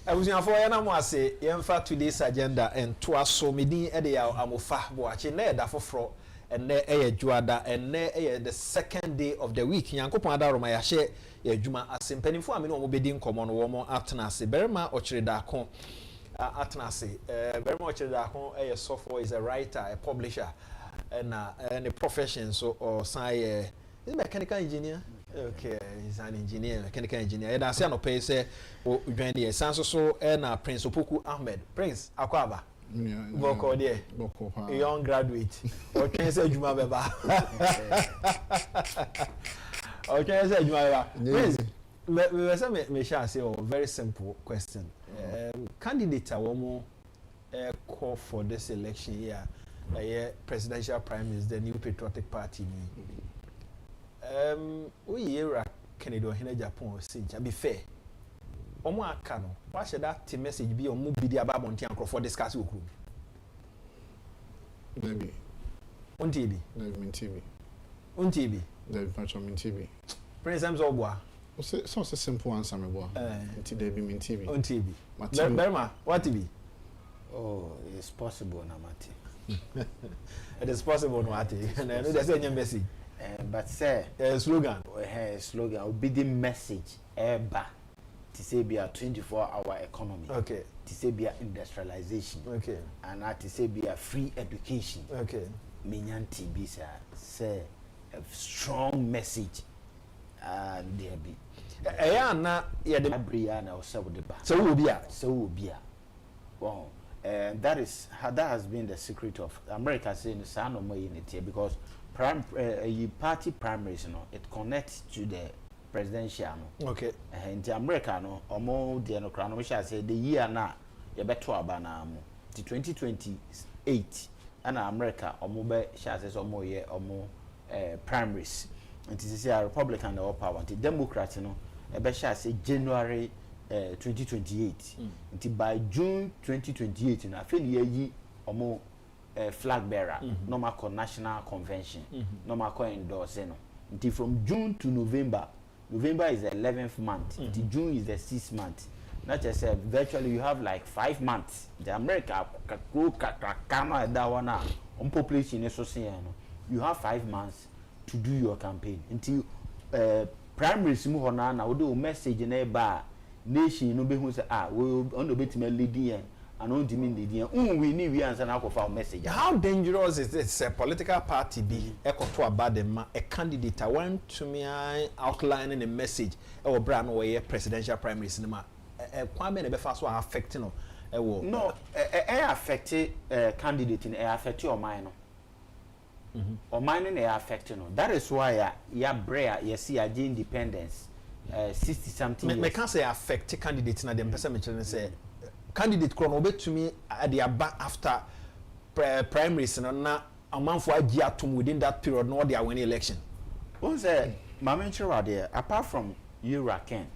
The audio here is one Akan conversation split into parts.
Abusuafo ya na mo ase yemfa today's agenda and to aso medin e de ya amofa boache na da foforo enne eye juada enne eye the second day of the week yankopon adaroma ya hye ya djuma ase mpanimfo amene wo bedi nkomo no wo mo atena ase berema ochireda ko atena ase berema ochireda ko eye software is a writer, a publisher and a profession so or say is mechanical engineer. Okay, he's an engineer, mechanical engineer. And I say no pay say o join the sanso so na Prince Opoku Ahmed. Prince Akwaba. Boko there. Boko. A young graduate. O can say Juma beba. O can say Juma beba. Prince, me shall say a very simple question. Candidate womo call for this election here. Presidential prime is the New Patriotic Party. We hear Kennedy in Agyapong say, be fair. Omo aka no, why should that message be on mobile about Monty and for discuss with you? Maybe. On TV. Maybe TV. On TV. Maybe patch on TV. Prince Amzobwa. So it's a simple answer, me boy. Until be in TV. On TV. Berma, what TV? Oh, it's possible, Namati. It is possible, Namati. And there's any message. But say slogan will be the message eba to say be a 24-hour economy, okay, to say be a industrialization, okay, and to say be a free education, okay, minyanti be say a strong message and there be na ya de Brianna or so the ba so will be wow. And that has been the secret of America saying the sound of more unity because party primaries, you know, it connects to the presidential. No? Okay. And the America, no, or more the Anocrano, which I say the year now, you better abana to 2028, and America or more chances or more year or more primaries. And this is a Republican or power, the Democrat, you know, a better say January 2028. Until by June 2028, you know, I feel ye or more flag bearer, no more national convention, no more endorse. Until from June to November, November is the 11th month, until June is the 6th month. Not just virtually you have like 5 months. The America that one on population you have 5 months to do your campaign until primaries now do message in a bar. Nation no be who say we on the bit me leading and on the leading we need we answer now for message. How dangerous is this political party be to about them a candidate want to me outlining a message or brand way presidential primary cinema quite many be fast affecting no affected candidate in affect your mind or mine in affecting that is why ya brea you see a independence 60 something me can say affect candidates na dem person me say candidate chrono be to me at the back after primaries na amanfo Agyapong within that period no they win election. One say mamenchira there apart from Ken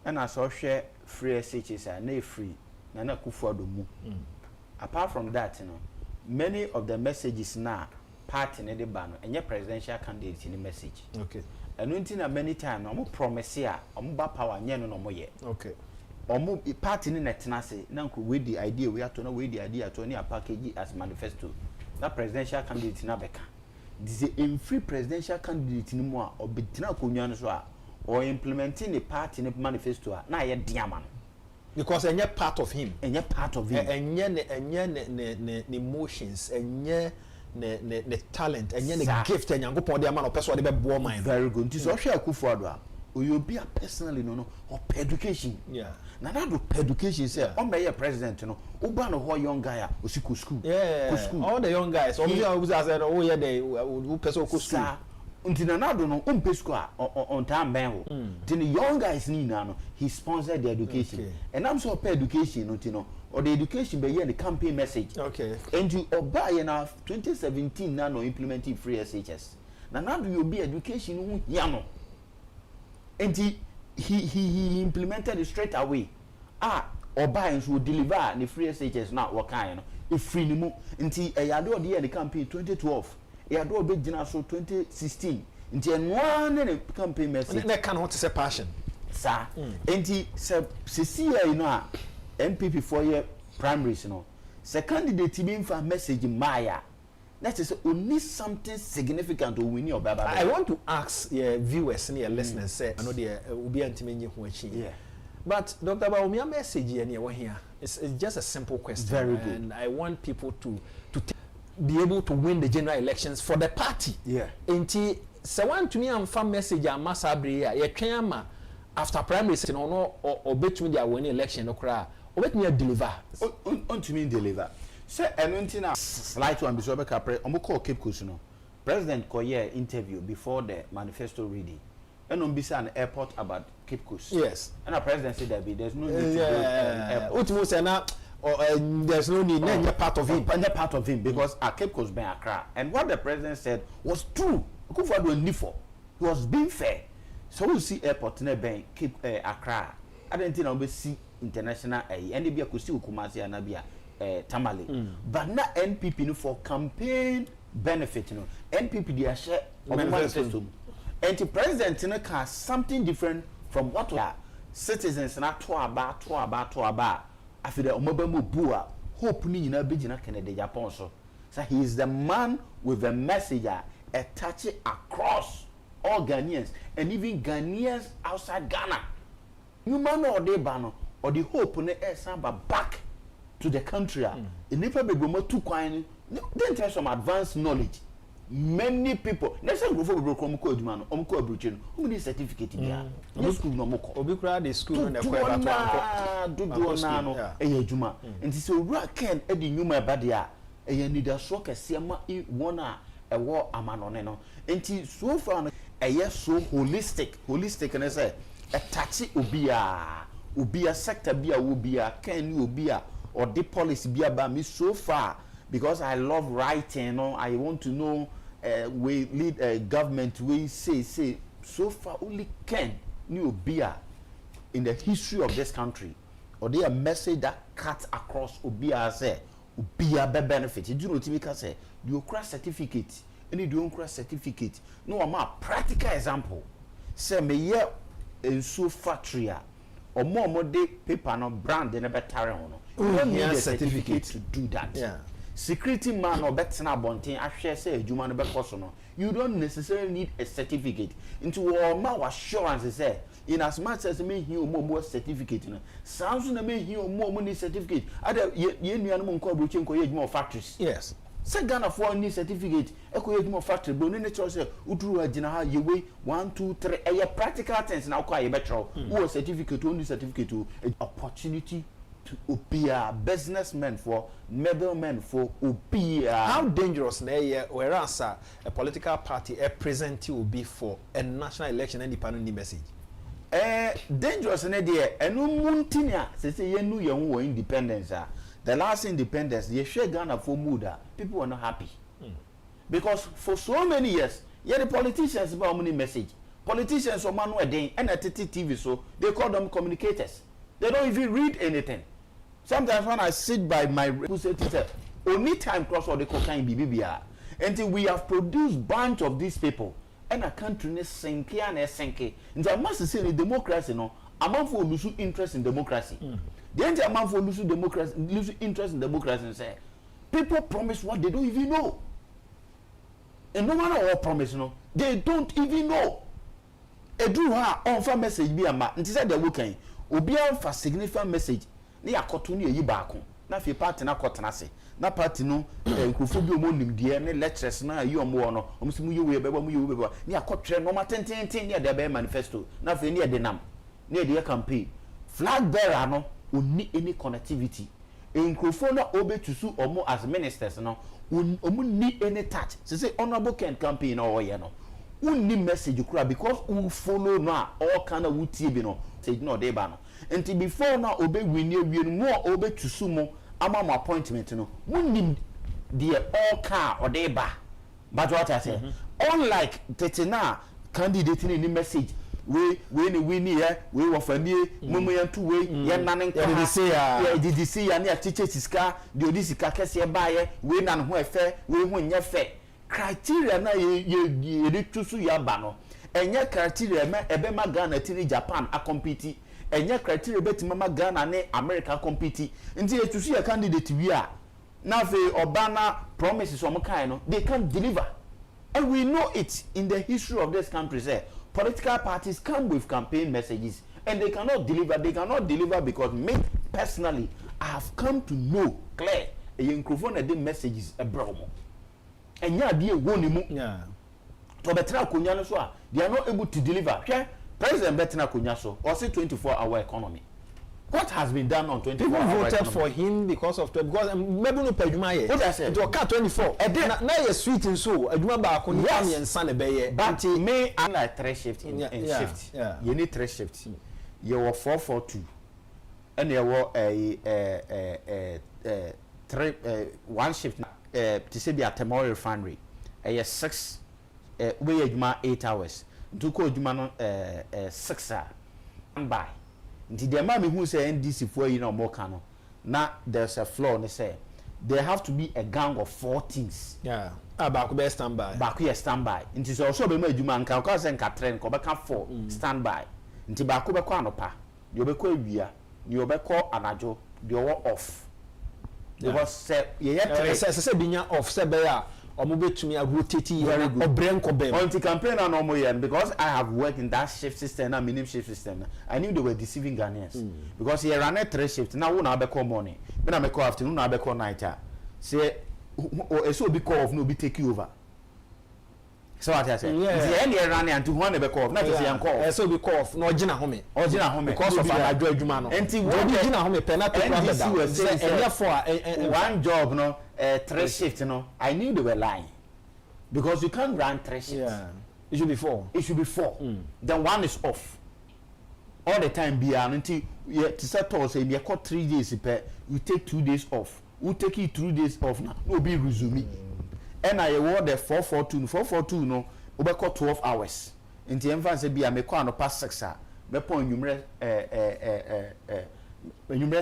and I saw share free SHS na free na akufo-addo mu. Apart from that, you know, many of the messages now party ne de ban enye presidential candidate in the message. Okay. And until many times omo promise ya omo ba power nye no mo ye. Okay. Omo party ni netena say na nko we the idea we have to know we the idea to any package as manifesto. That presidential candidate na beka. This is free presidential candidate ni mo a obetina konwa no so a or implementing the party ni manifesto a na ye diaman. Because enye part of him. Enye part of him. Enye emotions enye the talent and the gift and yankopon the man of person dey be mind. Very good. This so share akufo-addo you be a personally no or education. Yeah. Na do education say on be your president no uba no ho young guy o si ko school. Yeah. All the young guys always said oh yeah they who person ko school. Until na do no umpe school on time ben ho. The young guys ni na no he sponsored the education. Okay. And I'm so pay education no or the education be here the campaign message. Okay. And you obey na 2017 na no implementing free SHS. Na do you be education hu ya no. And he implemented it straight away. Obey and should deliver the free SHS now what kind no. If free ni mo nti eyado the the campaign 2012. Eyado be gina so 2016. Nti enwa na the campaign message. Na can what is a passion. sa enti se see you know NPP 4-year primaries no se candidate be infa message maya that is only something significant to win your baba. I want to ask viewers and your listeners say I know they will be antimenye ho achi. Yeah. But Dr. Baumia message here it's just a simple question. Very good. And I want people to be able to win the general elections for the party. Yeah. Enti se want to me am fa message am masabre ya ye twen ama after primaries no or between their winning election no kra obetumi deliver on to me deliver say enuntina slight one be so be kapre omo call Cape Coast no president koye interview before the manifesto reading and on bisa an airport about Cape Coast. Yes, and the president said there's no need to go airport. Ultimo say na there's no need part of him because Cape Coast been Accra, and what the president said was true. Akufo-Addo he was being fair. So we see airport in a Cape Accra. I don't think we see international and they be akusi Kumasi and Abia Tamale. But not NPP for campaign benefit, you know. NPP they share manifesto. And the president can something different from what we are citizens not to about. I feel that Omobemu Bua hope ni na be jina Kennedy Agyapong so he is the man with a message attached across all Ghanaians and even Ghanaians outside Ghana. You man or they ban or the hope on the air back to the country. In never be more too quiet. Then tell some advanced knowledge. Many people. Next time go for come code man. Omko abruchin. Who need certificate here? No school no moko. Obikura the school na kwa do na no eye juma. Nti so ura ken e di nyuma ba dia. Eye need so kese ma e wona e wo amanone no. Nti so far no eye so holistic na say e touch obia sector bia obia ken obia or the policy bia ba me so far because I love writing, no I want to know we lead government we say so far only Ken new obia in the history of this country or they a message that cuts across obia say obia be benefit. You know Timika say the okra certificate any the okra certificate no am practical example say me ye in so factory or more de paper no brand never tare on you don't need a certificate to do that. Yeah. Security man or betina bonting ahwe say adwuma no be koso no you don't necessarily need a certificate into all my assurance say in as much as me here more certificate no sounds na me here more need certificate other ye nuanu mo nko abroche nko ye adwuma factories. Yes, say Ghana for need certificate eko ye adwuma factory but no nature say uduru agina ha ye we 1 2 3 a practical things na kwa ye betro who certificate only certificate to opportunity to Opia businessmen for middlemen for Opia. How dangerous whereas a political party present will be for a national election independent message? Dangerous na there enu muntinia say yenu ye independence the last independence ye share Ghana for mood people were not happy. Because for so many years the politicians about money message politicians or manu den and at TV so they call them communicators. They don't even read anything. Sometimes when I sit by my only time cross all the cocaine BBBR until we have produced bunch of these people and a country is sinking and sinking. And I must say the democracy no amount for lose interest in democracy. The entire amount for lose democracy lose interest in democracy and say people promise what they don't even know. And no matter what promise no they don't even know. A do ha on for message be a ma until said the weekend obi an for significant message na yakoto ne yi baako na fe party na kotena se na party no nkofo bi omonim die ne lectures na yi omo no omsimu yewe beba mu yewe beba ne yakotwere no matententen ne de be manifesto na fe ne de nam ne de campaign flag bearer no oni any connectivity nkofo na obetusu omo as ministers no omo ni any touch say honorable Ken campaign na oye no unni message kura because we follow na all kind of wutie bi no say no dey ba no until before na obe wini wie no obe tusu mo ama mo appointment no unni the all car or dey ba but what I say unlike tetina candidate ni message we ni wini here we wafanie mumu yan two way ye nanen ka did say ya na teacher siska de odisika kese ba ye we nan ho efe we ho nya fe criteria na ye tusu ya ba no enye criteria ebema Ghana tiri Japan a compete enye criteria betimama Ghana ne America compete nti etusu ya candidate wi a na fe obana promises omo kan no they can't deliver, and we know it in the history of this country say political parties come with campaign messages and they cannot deliver because me personally I have come to know clear a microphone and the messages a bromo and ya be one mu to betra konya no so a they are not able to deliver. President betra konya so or say 24-hour economy. What has been done on 24-hour people voted economy? for him because maybe no peduma ye. What I said? It was car 24. Na ye sweet and so aduma ba ko ni am yen san be ye. But me and like 3 shift in shift. Yeah. You need 3 shifts. You were 442. And you were a 1 shift to say the Atemori refinery. A 6 we aduma 8 hours. Duko aduma no 6 hours. And by nti the man who say NDC for you know more can now there's a flaw and they say there have to be a gang of 14s. Yeah. Back be standby. Back here standby. Nti so also be ma aduma nka ko say nka train ko be ka 4 standby. Nti back be ko anopa. You be ko awia, you be ko anajo, you off. Because say ye say binya off say be ya omo betumi rotate obrenko bem on the campaign and omo yen because I have worked in that shift system and minimum shift system. I knew they were deceiving Ghanaians because he ran 3 shifts. Now we na be call morning, when I be call afternoon, na be call night. Say so be call off no be take you over. So what I say? The end year running and to one be call off, not to say call. So be call off no gina home. Original home because of anajo adwuma no. Enti wo be gina home penalty plan down. Say therefore one job no 3 shifts no. I knew they were lying. Because you can't run 3 shifts. Yeah. It should be 4. It should be 4. Then 1 is off. All the time be until you to settle say you got 3 days you take 2 days off. We take it 2 days off now. No be resume. And I award the 442 no we got 12 hours. Until everyone say be I make no past 6 hours. Me point numerous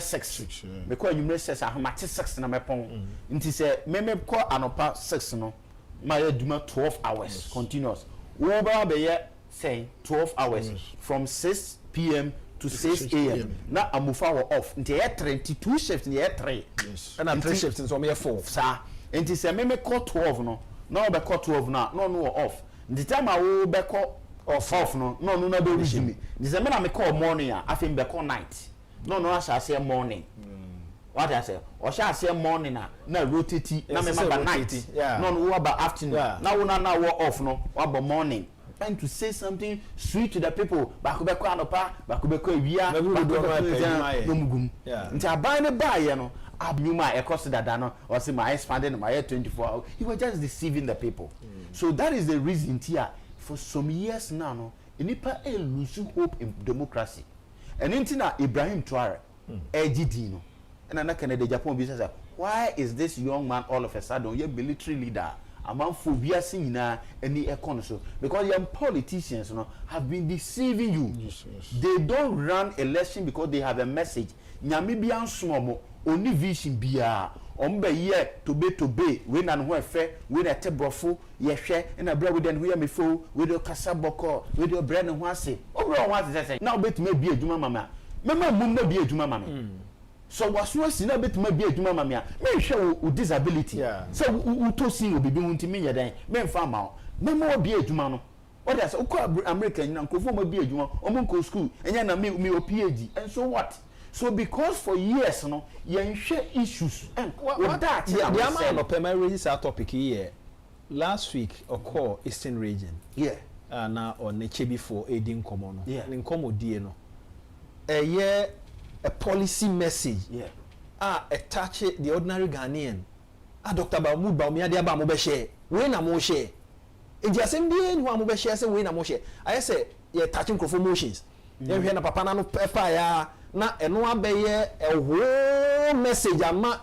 6. Me call numerous 6 I match 6 na me point. Until say me call anopa 6 no. My duma 12 hours continuous. Over be say 12 hours from 6 p.m. to 6 a.m. Now amufa were off. Until 22 shifts in the 3. Yes. And 3 shifts in so me 4. Sir. Until say me call 12 no. Now be call 12 now. No off. The time I will be call off no be resume. The say me call morning I think be call night. No I shall say morning. What I say? Or shall I say morning na rotate na me about night. No about afternoon. Now we now off no about morning. Trying to say something sweet to the people. Bakubeko anopa, bakubeko ewia, bakubeko nti aban ne buy no abnuma e cost that no or say my expanding my 24 hours. He was just deceiving the people. So that is the reason here for some years now no enipa lose hope in democracy. And intina Ibrahim Traore AGD no and na Canada Agyapong be say why is this young man all of a sudden your military leader among phobia singina any economy so because young politicians have been deceiving you. Yes. They don't run election because they have a message. Nyamibian smomo only vision bia ombe ye to be when and where fair when a tebrofo ye share and a bread with them who me fo with your casaboko with your bread and wase over what is say now bet me be a juma mama mama mum no be a juma mama. So was na bit me be adwuma ma me a me hwe wo disability so wo to see obi bi hunti me yedan me mfa ma me mo be adwuma no what is o America na nkofo mo be adwuma o mo nko school enya na me o PhD and so what. So because for years no yen hwe issues and what that the amount of primary raise our topic here last week occur Eastern region na on neche before aiding common no nkomo die no a policy message attach the ordinary Ghanaian Dr. Bamu Baumia de Abamu be share we na mo share e di asem bi enu amu be share say we na mo share I say ye touching promotions ye hwe na papa na no pepa ya na eno abeye a whole message ama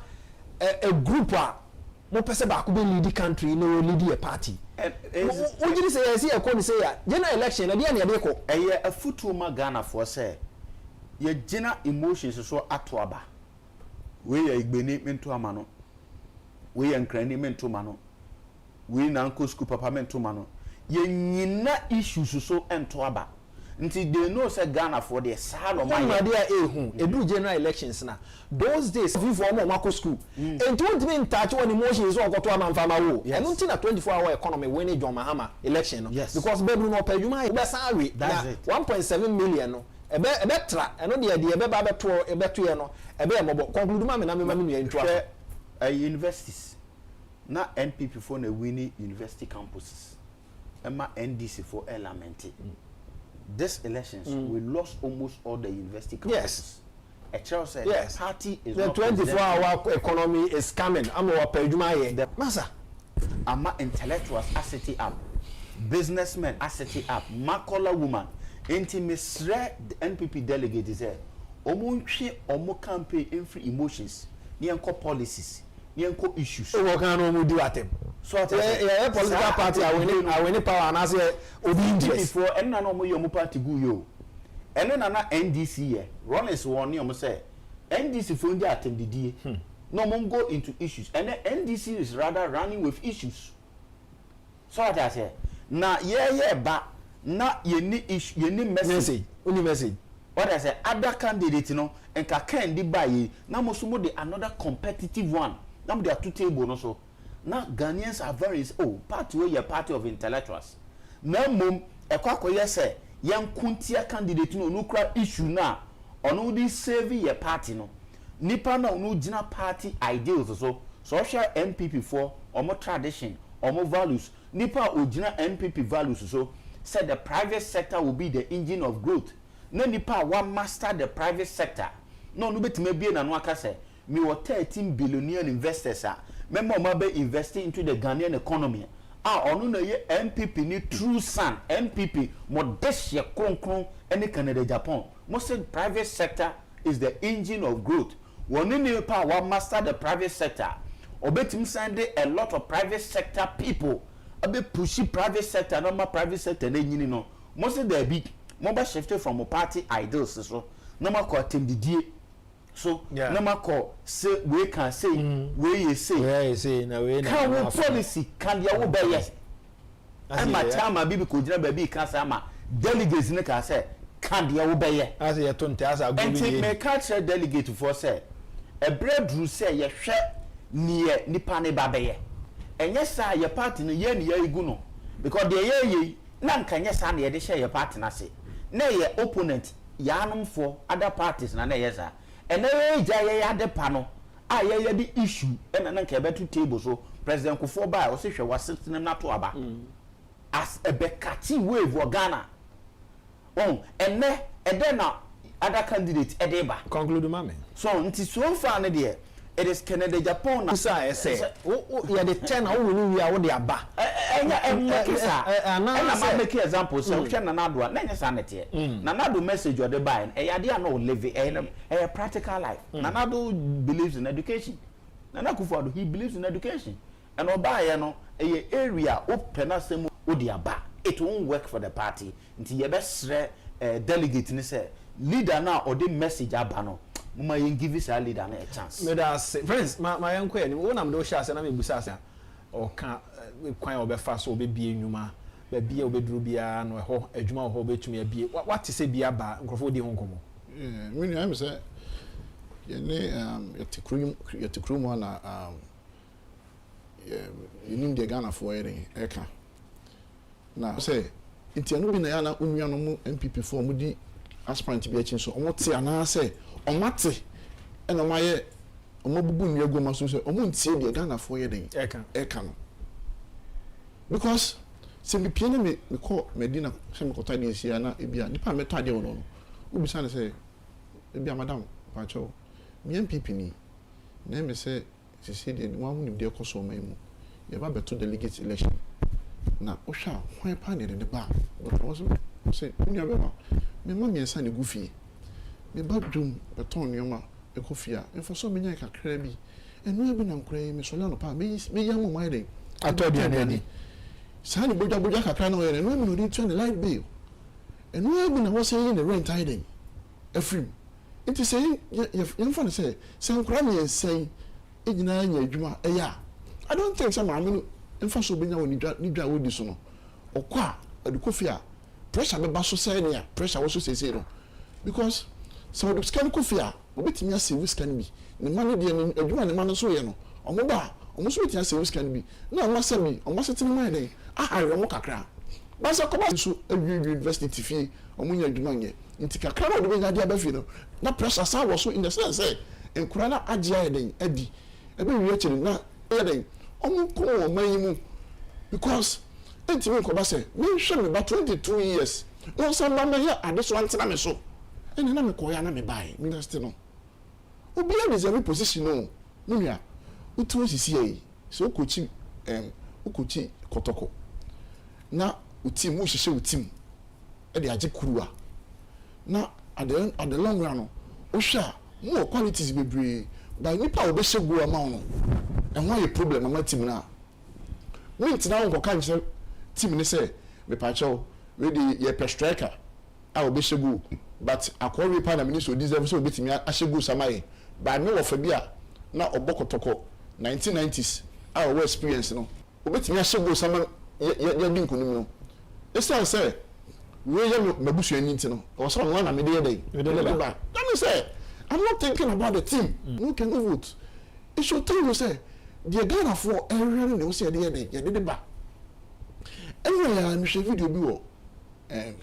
a group mo pese ba ko be lead country no lead a party o jiri say yes e ko ni say ya general election na dia na ye ko a futu ma Ghana for say ye gina emotions so atoaba we ye igbeni mento amano we ye nkrani mento mano we na nko school papa mento mano ye nyina issues so ento aba nti they know say Ghana for the salo my dear edu general elections na those days if for mo mako school and don't even touch on emotions on koto amamfama wo and until na 24-hour economy when John Mahama election no because bebu no pejuma e be salary na 1.7 million no ebe tra eno de ebe ba beto ye no ebe mobo conclude ma me na me ntwa universities na NPP for na winning university campuses ema NDC for element this elections we lost almost all the university campuses. Yes. A child said the party is the 24-hour economy is coming. I'm our pejuma here. Masa, ama intellectuals asset up, businessmen asset up, makola woman. Enti misre the NPP delegate is there. Omunchi omo campaign in free emotions. Ni enko policies. Ni enko issues. What can we do at them? So yeah, political party are winning power and as obi interest. Before and na no mo yomo party go yo. And then na NDC here. Rollins won ni omo say NDC for ndi atem didie. No mo go into issues. And then NDC is rather running with issues. So what I say. Na ba na ye ni issue ye ni message. Only message. What I say other candidate no enka kan di buy na mo so mo de another competitive one. Na mo de two table no so. Now Ghanaians are very party where you're party of intellectuals. Now mom ekwakoye say yan kuntia candidate no kra issue na ono di save your party no. Nipa na ono gina party ideals so social MPP for omo tradition, omo values. Nipa ogina MPP values so said the private sector will be the engine of growth. No nipa wa master the private sector. No betime bie na no aka say me were 13 billion investors member be investing into the Ghanaian economy. Onu na ye MPP ni true son MPP modestia konkron any Canada Japan. Most said private sector is the engine of growth. One in power master the private sector. Obetim send a lot of private sector people. Abe pushy private sector no private sector na nyini no. Most there be mobile shifted from a party ideals so. No ma ko team didie. So no call say we can say we you say na we na can we policy can ya wo be yes and my time bibi ko gina baby can say ama delegates ne can say can ya wo be yes as ye tonte as a go bi me can say delegate for say a breadthrough say ye hwe niye nipa ne ba be ye enye sa ye party no ye ne ye igu no because the ye na nka nye sa na ye de share ye party na say na ye opponent ya anom for other parties na ye sa and then ya de pano ya the issue and then ke betu table so president Kufo ba o se hwe wa system na to aba as a bekati wave for Ghana and then na other candidate edeba conclude mama so nti so far ne de it is Canada Japan na say ya the 10 how we we are wo de aba and make example so hwe na nado na nya sa nete na nado message or the buy ya de na live a practical life na nado believes in education na akufo-addo he believes in education and oba no area open asem o de aba it won't work for the party nti ye be sre delegate ni say leader na or the message aba no mama yen give us a leader a chance me that say friends my yanko ani wona me do sha say na me busa say o kan kwan obefa so obebie nwuma ba bia obeduru bia no ho adwuma ho betumi abie what say bia ba nkrofo di honkomo me ni am say ye ne yetikrum na yenim de Ghana for eka na say ntiano bi na ya na onwua no mu MPP for mu di aspirant bi achi so omote ana say omate ena maye omobubu nwiago maso say omontie de Ghana for eka no because se me pie na me call Medina se me kota de sia na ebia nipa meto ade wo no ubisa na say ebia madam pacho me MPP ni na me say se de wa hu ni de koso mai mu ye ba beto delegate election na ohwa hwan pa ne de ba but was say nya be ma me ma me nsa ne gufi me ba dum beton nyoma e kofia enfo so me nya kakra bi enu abi na nkra me so la no pa me ya mo mai de atodi ani sani boja kakra na yere no me no dey turn the light bill enu abi na wo say the rent hiding afrim it is say you fan say nkra me ensai ejina anya adwuma eya I don't think some am no enfo so benya woni dwa wodi so no okwa Kofi a pressure be ba so say ne pressure wo so say no because so the scan Kofi a obetimi ase scan bi ne man de ne adwuma ne man so ye no omo ba omo so betimi ase scan bi na omo se bi omo se tin man den ahare omo kakra ba se ko ba so university fee omo nya adwuma nye nti kakra na de be nya de abafi no na pressure sa wo so in the sense say enkura na agya ye den adi ebe wi chiri na ye den omo ko o mayimu because enti ko ba say me hwe me ba 22 years no say na me ya ade so antina me so ene na me ko ya na me bai minister no obi a reserve position no nua utu osisi yi so kochi ukochi kotoko na uti mu hihye utim e de age kuruwa na at the long run no o hwa more qualities bebre by nipa obehye go ama no enwa ye problem ama team na me ntina won ko kan se team ni say me pa chow we dey ye pe striker a obehye go but akọwe pa na me so deserve so betimi ahye go samaye by me wo fa bia na obokotoko 1990s a we experience no obetimi ahye go sama ye din kunum no esa say we ye mabusu ani ntino o so no na me dey dey let me say I'm not thinking about the team. No can go vote. It should tell you say the Ghana for everyone they say they did it back. Anyway, I'm share video be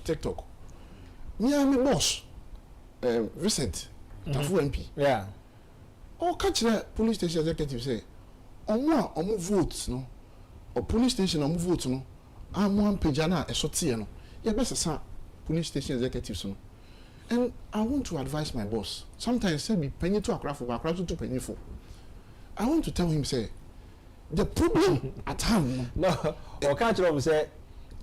TikTok. Me and my boss Vincent Tafu MP. Yeah. Oh, catch that police station executive say on vote no. Or police station on vote no. I'm one page na esoti no. Yeah, best say police station executives no. And I want to advise my boss. Sometimes say be penny to Accra for Accra to penny for. I want to tell him say the problem at hand. No, or can't you say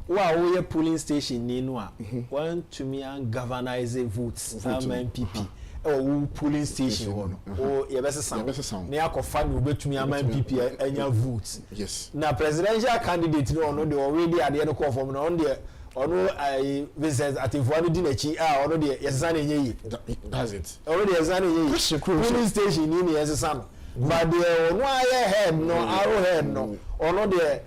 wow we polling station ni no a want to me and governize votes MPP or polling station one or your best sound. Near confirm you bet me and MPP and your votes. Yes. Now presidential candidate no they already at the end of form on there. Ono I visit at Ivoire Dinachi or the Yazani. That's it. Already Yazani polling station in the Yazan. But the wire head no arrowhead no or no the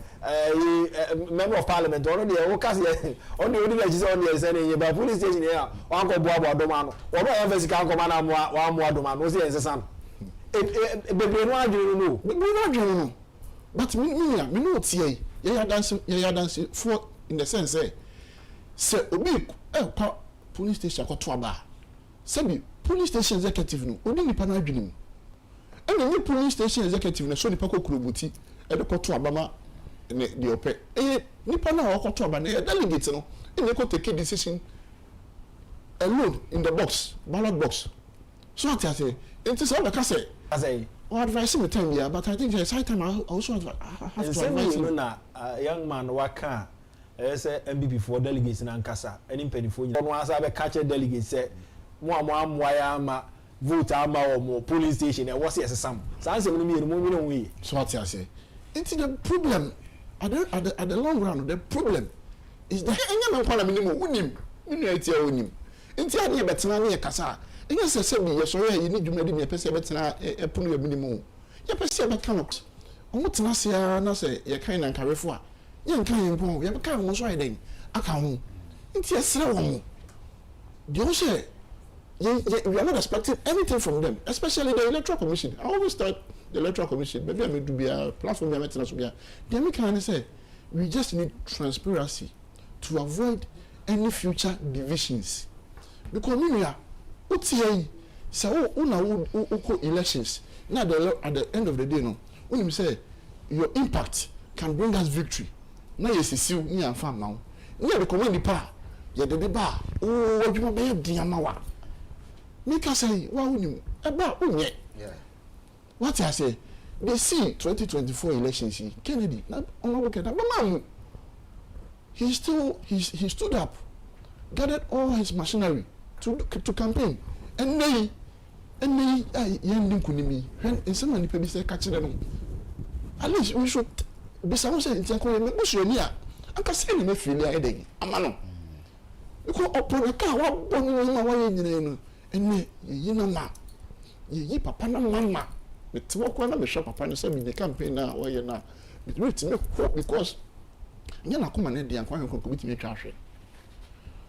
member of parliament or the Ocasi on the legislature on the Yazani but police station here Uncle Bobo Domano or whatever is can command one more doman was the Yazan. But me no tie ya dance for in the sense say obi police station ko to aba say police station executive no odi nipa na adwenem and the police station executive na so nipa ko kurobuti e de ko to aba ma ne de ope nipa na ko to aba na delegate no e ko take decision alone in the box ballot box so what I say it is all the case as a advice me time yeah but I think it's high time I also have to advise you na young man waka say MPP for delegates in Ankasa any penny for you no answer be catch delegates say mo amwaya ama vote ama or mo polling station e was yes sam say me no we so what I say it's the problem at the long run the problem is that any man kwala minimum unim minu etia unim nti ade e betena na e kasa enye se bi ye so ye ni dwumadi me pese betena e pono ye minimum ye pese be kan omo tena sia na se ye kan na nkarefo a ye nkan ye pon ye be kan mo so ayden aka ho nti esere wo mo de say we are not expecting anything from them, especially the electoral commission. I always start the electoral commission maybe I may do be a platform be metena so be they make can say we just need transparency to avoid any future divisions because we are utie so una elections now at the end of the day no when you say your impact can bring us victory now you see me and farm now we the command the power you the ba oh adwuma be diama wa make us say wa unim eba unye what I say they see 2024 elections Kennedy na on look at that man he stood up gathered all his machinery to campaign and they yending kunimi when someone ni pe say catch them at least we should be some say in ko me busu ni a aka say ni me feel ya eden amano because upon ka wa bonu ma wa nyina no enne yi na ma yi papa na mama me two kwa na me shop papa no say me the campaign na wa ye na me me because nya na koma na de an kwan ko bitimi atwa hwe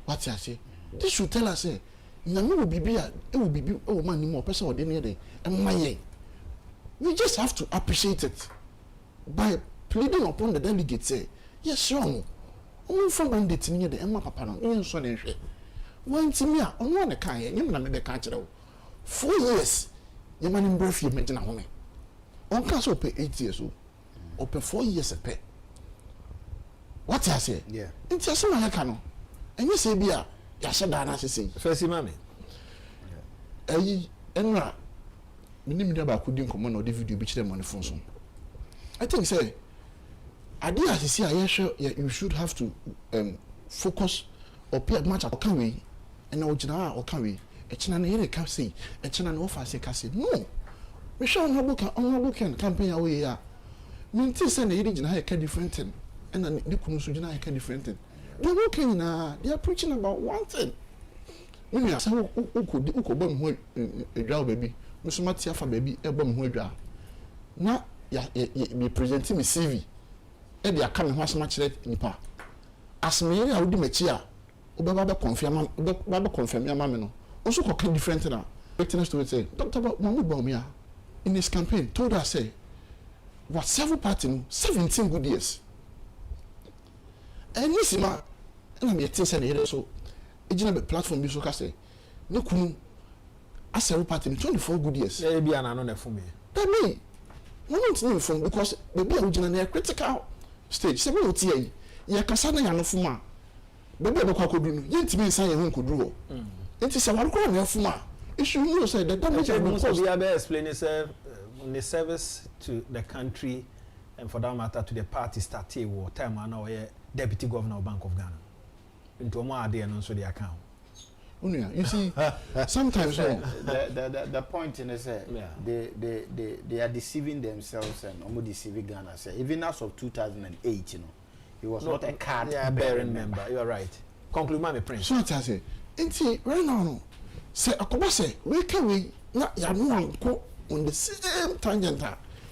what I say this should tell us say nyame wo bibia e wo bibi e wo man ni mo person wo de ne de emaye we just have to appreciate it by pleading upon the delegates say yes sure from mandate ni de ema papa no yen so ne hwe wantimi a ono ne kan ye nyem na me be kan kire wo 4 years yema ni mbrafie me gina ho me on ka so pe 8 years o pe 4 years pe what I say yeah nti asema ya ka no enye se bia ya sheda na sese first mami ayi enra minim dia ba ko di nkomo na o de video bi kire mo ne phone so I think say idea as you should have to focus or pay much at we and original or can we a china here can say a china offer say no we shall not can campaign away ya minti send the region high different thing and then the kunsu different thing they're working they are preaching about one thing when you say uko bom ho edwa baby musumati afa baby e bom ho edwa na ya be presenting me CV e dia ka me ho asema kire nipa asme ya wodi machi a obeba be confirm ya ma me no also ko different na witness to say Dr. Mamu Bawumia in his campaign told us say what several party 17 good years and this ma na me tin say na so ejina be platform bi so ka say ne kunu a several party 24 good years e bia na no na fun me that mean we don't need from because baby ojina na critical stage se we oti yi ye kasa na ya no fuma baby be kwa kodu no ye ntimi nsan ye ho kodu ho enti se war ko na fuma issue you say the damage of the cost we be explain itself the service to the country and for that matter to the party started war time na o ye deputy governor of Bank of Ghana into mo ade no so the account you see sometimes the point in is they are deceiving themselves and almost deceiving Ghana say even as of 2008 you know he was not a card bearing member you are right conclude my prince so what I say enti right now no say akoba say we can we na ya no anko on the same tangent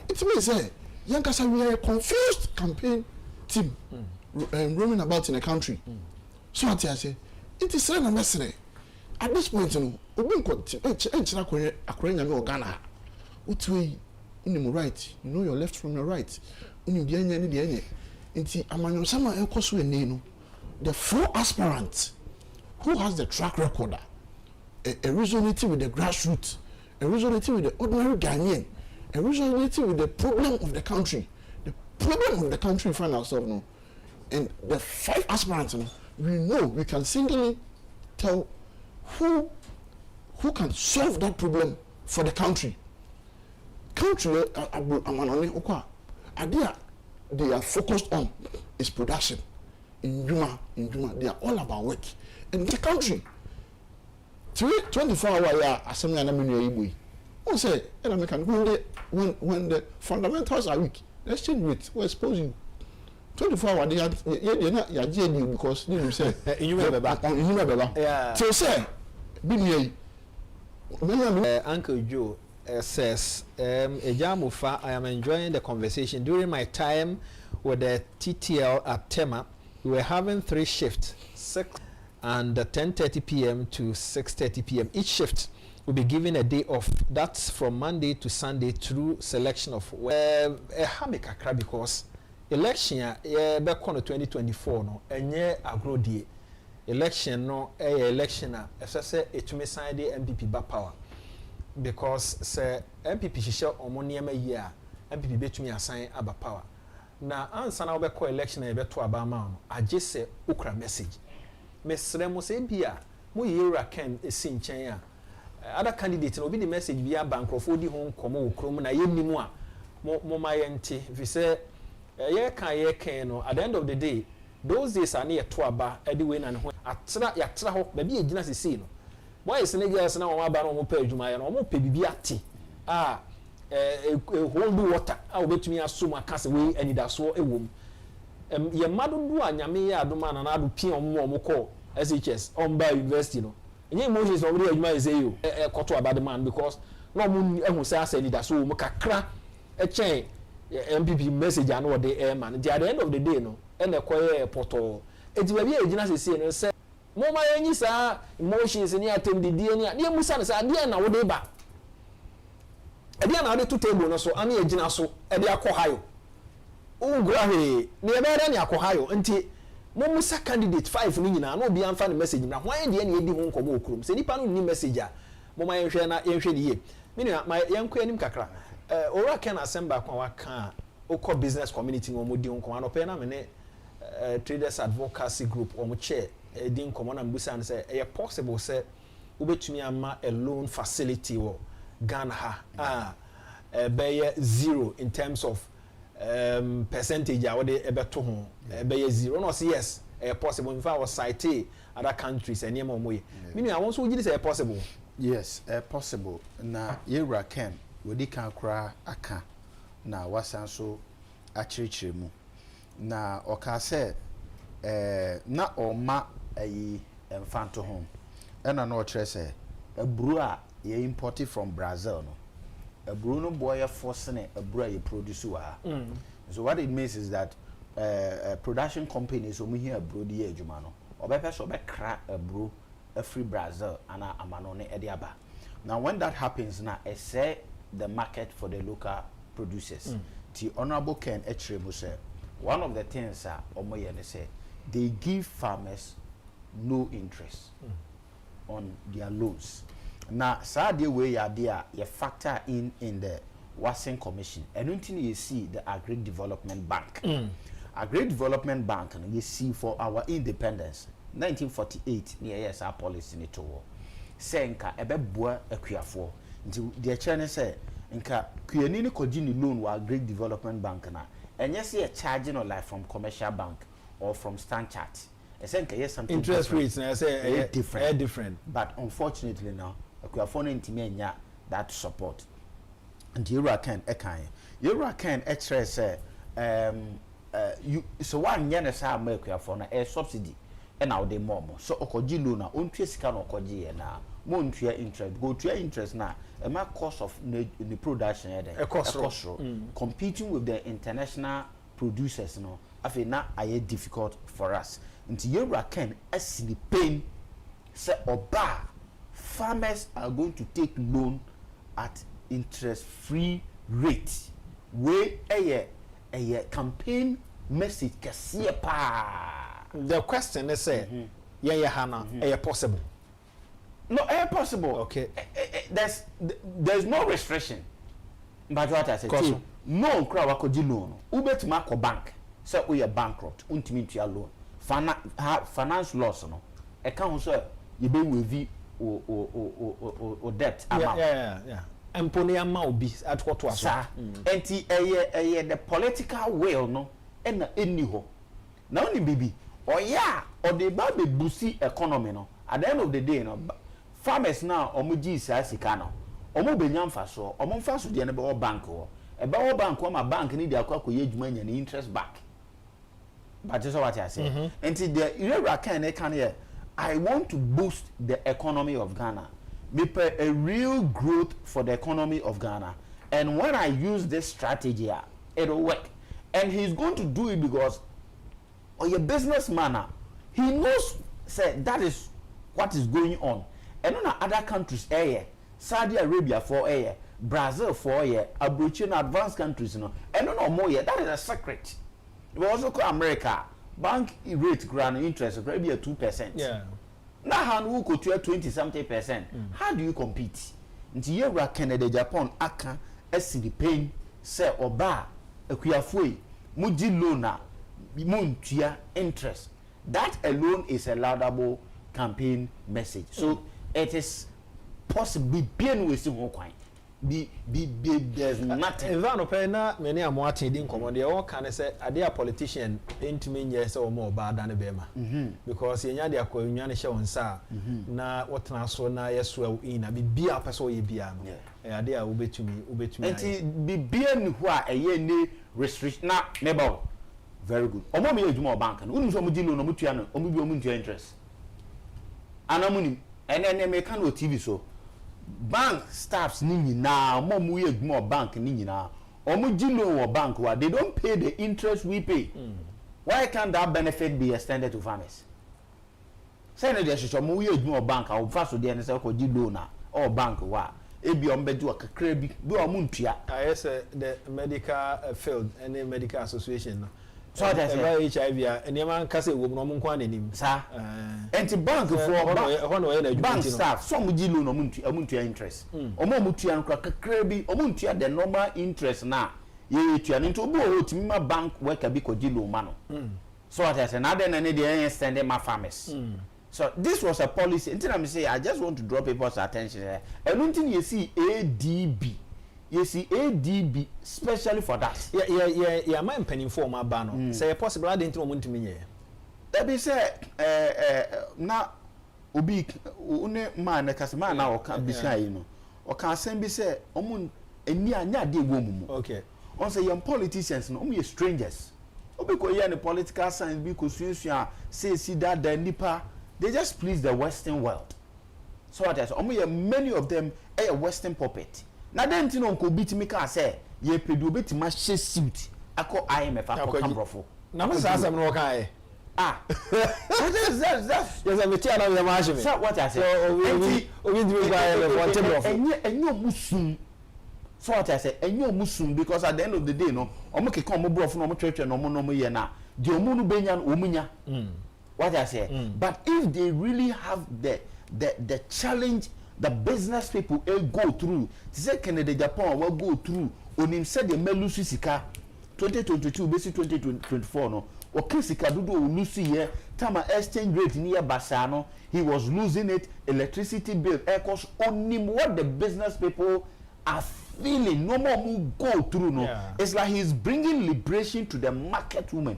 it means say yankasa we are a confused campaign team roaming about in the country so what I say it is na mesere at this point no obi nko enchira akwanya me Ghana utwe in right you know your left from your right uni bi anya ni de anya nti amanyo sama ekoso eni no the 4 aspirants who has the track record a resonating with the grassroots a resonating with the ordinary Ghanaian a resonating with the problem of the country we find ourselves no and the 5 aspirants no, we know we can singly tell who can solve that problem for the country idea they are focused on is production in Juma they are all about work in the country 24 hour assembly na menu yibu who say when the fundamentals are weak let's change it we expose you 24 hour they ya GNU because you say you remember yeah so say Uncle Joe says Ejamufa, I am enjoying the conversation. During my time with the TTL at Tema, we were having 3 shifts, 6 and 10:30 p.m. to 6:30 p.m. Each shift will be given a day off. That's from Monday to Sunday through selection of Hamikakra because election back on 2024 no enye agrodie election no election a say etumi sign the MPP back power because say MPP hihye omoniema yi a MPP betumi assign aba power na ansa na obekọ election e beto aba ma no age se ukra message mesre mo se bia mo yera ken esi nchen a other candidate no bi the message bia bankrofo di ho nkomo okrom na yenimu a mo mayente fi say ye kan no at the end of the day those days are near to aba anyway na ho atra ya tra ho ba bi egina sisi no boys ne girls na won aba no mo pa adwuma ya no mo pa bibi ate hold water obetumi asoma kase we anidaso ewom ye madodo anyame ya adoma na ado pia omo call SHS Omba University no enye emotions obere adwuma ezeyo koto aba the man because no mo ehu say asa anidaso mo kakra chen MPP message and what they air man. At the end of the day, no, and the quiet portal. It's maybe a general say, Moma any sa emotions and yatem the DNA, near Musan, Adiana, what they back. Adiana, the two table, so any a general so, and they are Kohio. Oh, Grahi, near any Akohio, until Momusa candidate 5 Nina, no be unfound message. Now, why the any home come home? Say, Nippon new messenger. Moma Yenshana, meaning my young queen Kakra. Ora can assemble Kwaka, Oko business community, or Mudion Kwano Pena, traders advocacy group, or chair, Din Common and Busan say, a possible say, Ube to me a loan facility or Ghana, Bayer 0 in terms of percentage, I would ever to home, Bayer 0. No, yes, a possible. If I was cite other countries and near Momoy, meaning I want to say possible. Yes, possible. Na yera ken wedi kan kra aka na wasan so achirichiri mu. Na oka se na oma ayi emfanto home. Ena na o kire se eburu a ye imported from Brazil no. Eburu no boy force ne eburu a ye produce wa. So what it means is that production companies omu here eburu di adwuma no. Obepe so be kra eburu free Brazil and amanone ediaba. Now when that happens now, I say the market for the local producers. The Honorable Ken Echremu said one of the things say they give farmers no interest on their loans. Now sadly way you factor in the Wasing Commission and until you see the Agri Development Bank. Agri Development Bank and you see for our independence 1948 near yes our policy ni to senka ebeboa akuafo nti de chene say nka kuani ni koji ni loan wa Great Development Bank na enye say a charge no like from commercial bank or from Stanchart senka yes something interest rates na say different but unfortunately now akuafo no ntimi anya that support and yura can extra say you so one yen say akuafo na a subsidy and now they more so okoji loan na ontue sika na okoji na mo ntue interest go to interest na e ma cost of the production there cost competing with the international producers no afi na aye difficult for us nti yewra ken asini pain say oba farmers are going to take loan at interest free rate we eye campaign message kase pa. The question is say, Hana, possible? No, possible. Okay. There's no restriction. But what I said, no crowd could loan. Ube to mark bank. So we are bankrupt. Ultimate to your loan. Finance loss, no. Account so you be with or debt amount. Yeah. And pony amount be at what was and the political will no and any ho. Now only baby. Or the baby boost economy no. At the end of the day, no farmers now omuji sika no. Omo benyam faso, omo faso de na be bank o. E be bank o ma bank ni de akwa koye adwuma nya ni interest back. But just what I say. Until the irregular can here, I want to boost the economy of Ghana. Me pay a real growth for the economy of Ghana. And when I use this strategy, it'll work. And he's going to do it because or a businessman, he knows say that is what is going on. And on other countries, Saudi Arabia for Brazil for Abrochino advanced countries, and no more yet. That is a secret. We also call America bank rate grant interest maybe a 2%. Yeah. Now how who could 20-something%? How do you compete? Nti yewra Canada Japan aka esi pain say oba akuafoi muji loan muntua interest. That alone is a laudable campaign message. So it is possibly being with some coin. There's nothing. If I no pay na many am watching din command they all can say are they a politician ain't mean yes or more bad than bema because yenya they akwa nyane hye wonsa na what na so na yeso in abi bia person ye bia no are they a ubetumi enti bia ni ho a eye ni restriction na neighbor very good omo me adwuma bank no unu so mo di loan no mutua no omo bi omo ntua interest anamuni ene me kan TV so bank staffs ni nyina mo mu ye adwuma bank ni nyina omuji loan or bank where they don't pay the interest we pay. Why can't that benefit be extended to farmers? Say no dey show mo we ejuma bank a fa so dey na say ko ji loan or bank wa e bi on bedu akakra bi o mu ntua. I say the medical field any medical association no. So that say HIV and man ka say wo no mo nkwa nanim. Sir. Enti bank for bank staff some ji loan o mu ntua interest. O mo tua no kakra bi o mu ntua the normal interest na ye tua no nto obi o timi ma bank worker bi ko ji loan ma no. So that say na then any dey extend my farmers. So this was a policy. Until I'm saying, I just want to draw people's attention here. And until you see ADB, especially for that. Yeah. My penny for my banner. Say possible I didn't want to me. That be said, now Ubi une man a customer now can be shy, you know, or can send be say, omun and near de woman. Okay. On say young politicians, no me strangers. Because you're in the political science because you say see that the nipa. They just please the Western world. So that many of them a Western puppet. Now then, you know, could beat me can say, ye pedu bit my suit. I call IMF, I call Cambrofo. Now, I'm not okay. Ah, that's yes, I'm a chair of the margin. So what I say, we do and you're Muslim. So what I say, and you're Muslim because at the end of the day, no, I'm okay, come over from church and no more yana. The Omunu Benyan Umunya. What I say, but if they really have the challenge, the business people go through. Say Canada, Japan will go through. On him said the Melusi Sika 2022, basically 2024. No, okay, Sika do Lucy here. Tama exchange rate near Basano, he was losing it. Electricity bill, air cost on him. What the business people are feeling, no more who go through. No, it's like he's bringing liberation to the market woman.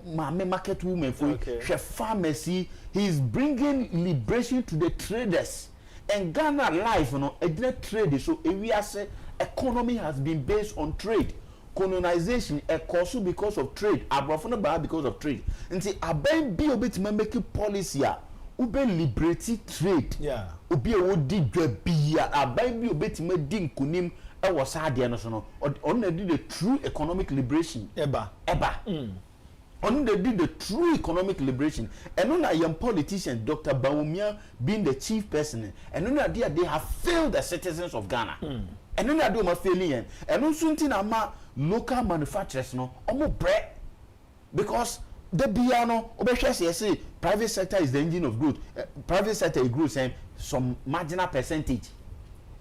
Market woman for pharmacy. He's bringing liberation to the traders. And Ghana life, you know, a direct trade. So we are say economy has been based on trade. Colonization, a cause because of trade. Abrafona because of trade. And see, a ben be a bit make policy. Ube liberty trade. Yeah. Ube wo di dwabia aban bi obetime di nkunim e wo saade no so no on na di the true economic liberation eba on na di the true economic liberation and on na young politician Dr. Bawumia being the chief person and on na they have failed the citizens of Ghana and on na do ma failing and on sunti na ma local manufacturers no omo bre because the piano say private sector is the engine of growth. Private sector grows and some marginal percentage.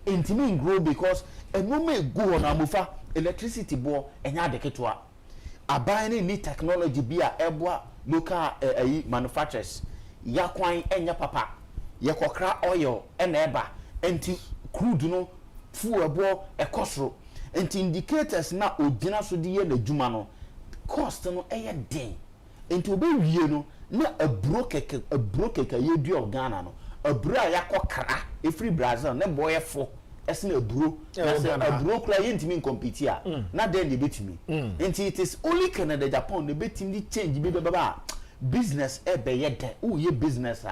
Intimate grow because a moment go on amufa electricity board and ya de ketwa. A buying need technology be a ebwa local manufacturers. Ya kwine and ya papa. Ya kokra oil and eba and crude no fu ebo a costro. And indicators na ojina so di ye le jumano. Cost no a day. Into be no na a broke ye du of Ghana no a bra yakokra e free Brazil na boy fo ese na bro a bro kra ye ntimi compete here na then they beat me and it is only Canada Japan they beat him the change be baba business e be ye de oh ye business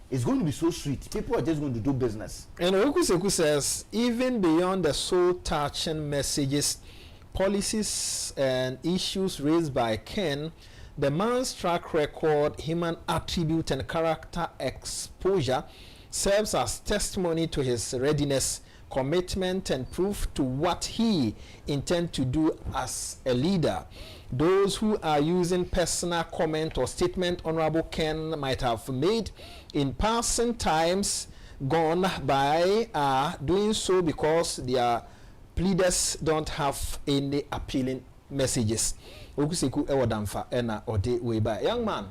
it's going to be so sweet. People are just going to do business. And Okuseku says even beyond the soul touching messages, policies and issues raised by Ken, the man's track record, human attribute, and character exposure serves as testimony to his readiness, commitment, and proof to what he intends to do as a leader. Those who are using personal comment or statement Honorable Ken might have made in passing times gone by are doing so because their pleaders don't have any appealing messages. Okuseku ewo damfa ena ode we ba young man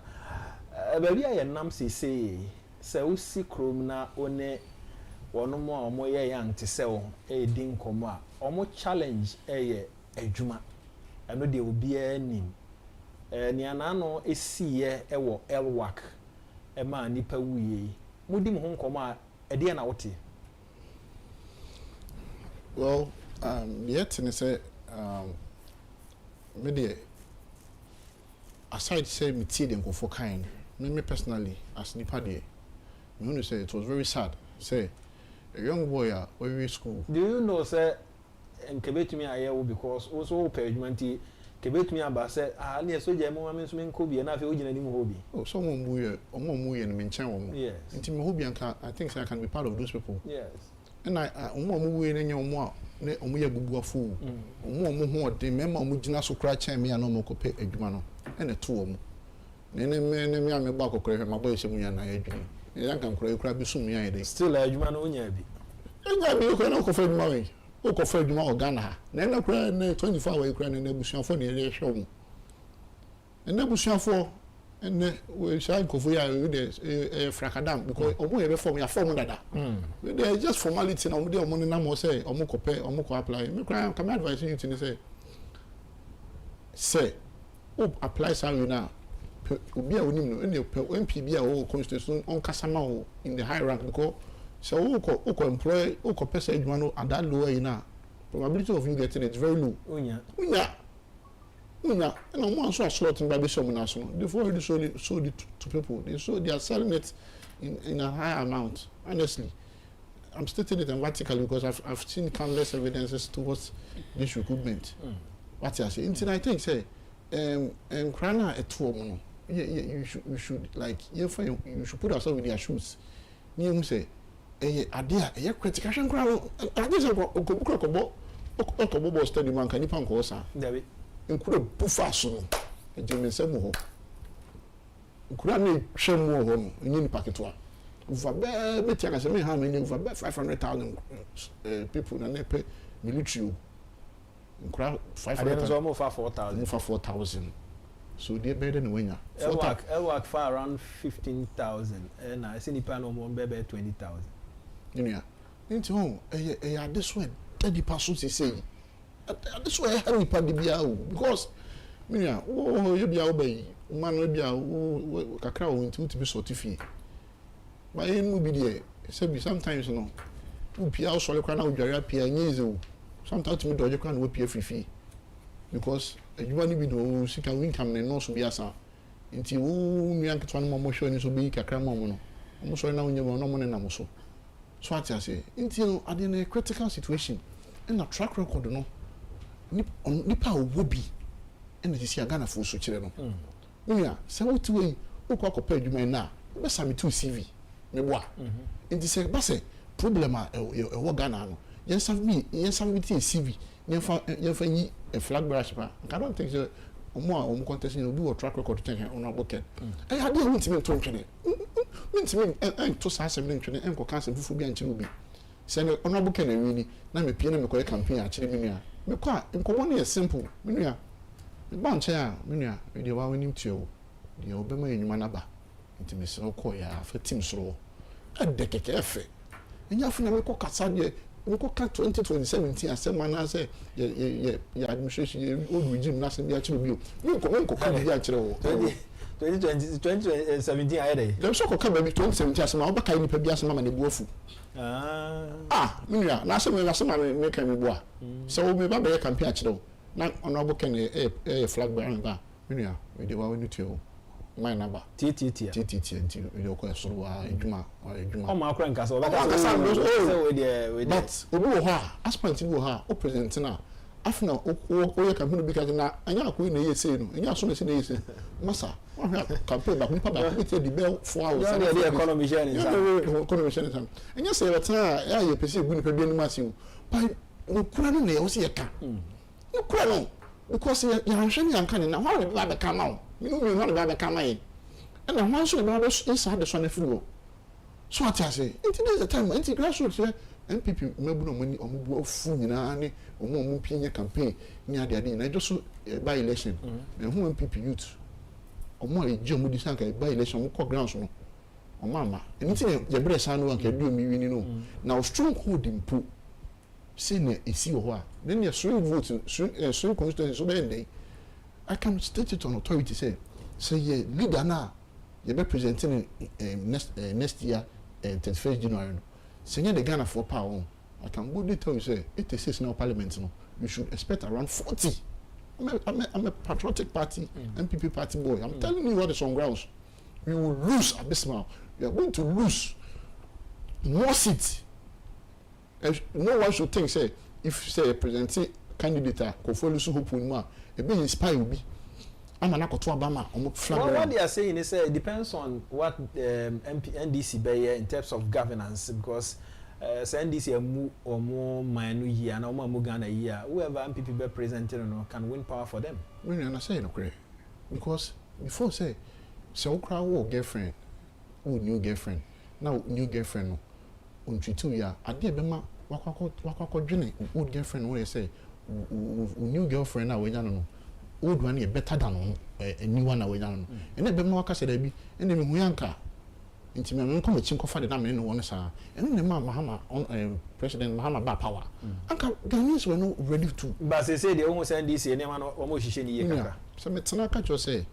baby aye nam say usi krom na one wono mo omo ye yang te se wo e di nkomo a omo challenge eye adwuma eno de obi anim ni anano esiye ewo elwak e ma nipa wuye mudi mo nkomo a ede na wote. Well, yet and say media aside say me tea them go for kind me personally as nipa there me want to say it was very sad say a young boy at every school. Do you know say nkebetumi ayewo because also pay adwumanti kebetumi aba say na soja mo ma menso menko bi na afi ogina nim ho bi. Oh, so omo mu ye no menchen wo mo. Yes. Nti me ho bi anka I think I can be part of those people. Yes. And omo mu ye no nya omo a ne omo ye guguafo. Omo ho ode mema omo gina so kra chen me ya no mo kope adwuma no. E na to omo. Ne me ameba kokore hwe mabo yese mu ya na adwuma. Ne yanka nkora kra bi sum ya ide. Still adwuma no onya bi. Enya bi ko na ko fa adwuma we. O ko fa adwuma o Ghana ha. Na kra ne 24 hour kra ne abusuafo ne ye hwe omo. Na abusuafo ene we shall go for ya frakadam because omo ye be form ya form dada. They just formality na omo dey omo na mo say omo ko pay omo ko apply. Me cry can advise you to say o apply salary na obi a onim no ene MP bi a o constitution on kasama o in the high rank because so o ko employ o ko pesa adwuma no at that lower na probability of you getting it very low. Unya and I'm one so slot in baby some national. They've already sold it to people. They are selling it in a high amount. Honestly, I'm stating it emphatically because I've seen countless evidences towards this recruitment. What I say, I think say, Krana at home, you should like you should put ourselves in their shoes. You say, idea, critical crowd. I guess I go study man can you pan kosa. Nkura bufa so no ejemensem ho nkura na hwem ho no enyi ni paketwa ufa be metia ka se me ha me ni ufa be 500,000 people na nepe military nkura 500,000 so mo fa 4,000 so they better than wenya work for around 15,000 and I see ni pa no mo be 20,000 you know into ho this one 30% say this way I have to because you be out by man will be out kakra into to be sortified. But in be there, sometimes you know, you also look around with your peer and sometimes me do you can pay free because you want to be no sick and income and no so be asa. Until me and one more show so be kakra mono. I'm sorry now you no money na so. So what I say, until at in a critical situation and a track record no. Nipa obi ene sisi Ghana fo so kire no unya se wotu we ukwa kopa adwuma na be sami to CV me boa nti se ba se problem a wo Ghana no yen sam ti CV yen fa yi a flag brush pa I don't think so omo contest no bi wo track record check on aboken e ade a wintimi to ntwene wintimi en to sa asem ntwene en ko kanse fufu bi anche obi se no on aboken na wi ni na me pie na me ko campaign a kire mi nua me kwa nkomo na simple me nua me ba nche a me nua me de wa wani mtio de obema enwuma na ba nti me se ko ya fa team soro ade keke efe enya fa na me ko kasa de me ko ka 2017 asema na say ya administration old regime na se bi a kire bi o nko ka bi a kire o 2017 ayede dem so ko ka ba bi 2017 asema o ba kai ni pa bi asema ma na buafu minua na asema me kan me boa so me ba be campaign a kire na honorable ken flag bearer ba minua we dey wa we nutuo my number TTT nti we dey ko soro wa edwuma o ma akra nka so ba ka so we dey but obi wo ha aspirant wo ha o present na afna o ye campaign bi ka na anya akoi na ye sei no anya so na sei na ye sei masa wa campaign ba nipa ba ko di be 4 hours na the economy share in some anya say wata ya ye pese gu nipa bi ni masi o pa no kura no na ye o se ye ka no kura no because ya hwehwe ni anka na wa ba be ka ma o you know me ba be ka ma ye and na one so ba be inside the sun free so what I say it is the time grassroots NPP mebu no money omubu ofu nyina ne omu pinye campaign ni ade na just by election me hu NPP youth omu eje omu disanka by election ko grounds no omama anything je bre san no anka du mi wini no na strong hold impo say na esi ho a then your swing vote swing constituency so be I can state it on authority say ye leader na ye be presenting next year 31st January Senior the Ghana for power. I can boldly tell you, say, 86 now parliament. No, you should expect around 40. I'm a patriotic party, MPP party boy. I'm telling you what is on grounds. We will lose abysmal. We are going to lose more seats. No one should think, say, if say a presenting candidate kofolu so hope no e be inspire obi ama na koto abama flag. Well, what they are saying is it depends on what NDC be in terms of governance, because NDC or more manu here and more Ghana here, whoever MPP be presenting can win power for them. When I say no correct, because before say okra wo girlfriend, who new girlfriend, now new girlfriend no on 2 years, ade be ma wakako dwene old girlfriend wey say new girlfriend na we no old one is better than a new one away down. And then Bema Waka said, and then Muyanka. Into me, come with Chinko for the name in one side. And then the Mahama on President Mahama by power. Uncle Ghanaians were not ready to. But they say they almost end this year, and almost shiny. So, Metsanaka just say,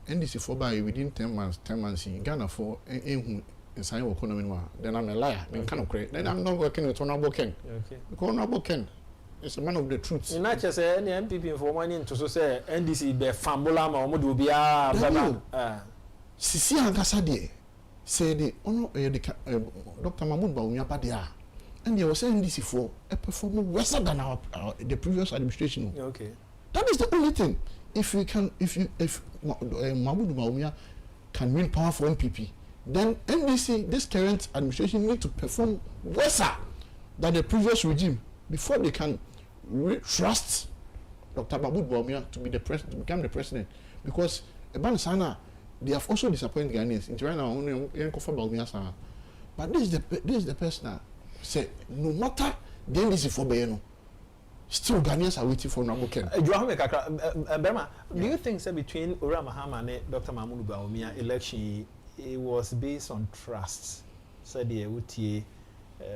NDC for by within 10 months in Ghana for in sign of economy. Then I'm a liar, then kind of create. Then I'm not working with Honorable Ken. Okay. Because Honorable Ken. It's a man of the truth. In not just any MPP for money to say NDC be fambola ma omo do bia baba. Sisi Agasade said the Dr. Mahmoud Bawumia Padia, and they were saying NDC for a performance worse than our the previous administration. Okay. That is the only thing. If Mahmoud Bawumia can win power for MPP, then NDC, this current administration, need to perform worse than the previous regime before they can trust Dr. Mahmoud Bawumia to be the president, to become the president, because Ebanisana, they have also disappointed Ghanaians. In right now, only Bawumia, but this is the person that said no matter the NDC for Bayeno, still Ghanaians are waiting for Naboken. Do you think that between Ura Mahama and Dr. Mahmoud Bawumia election, it was based on trust? Said the Utie.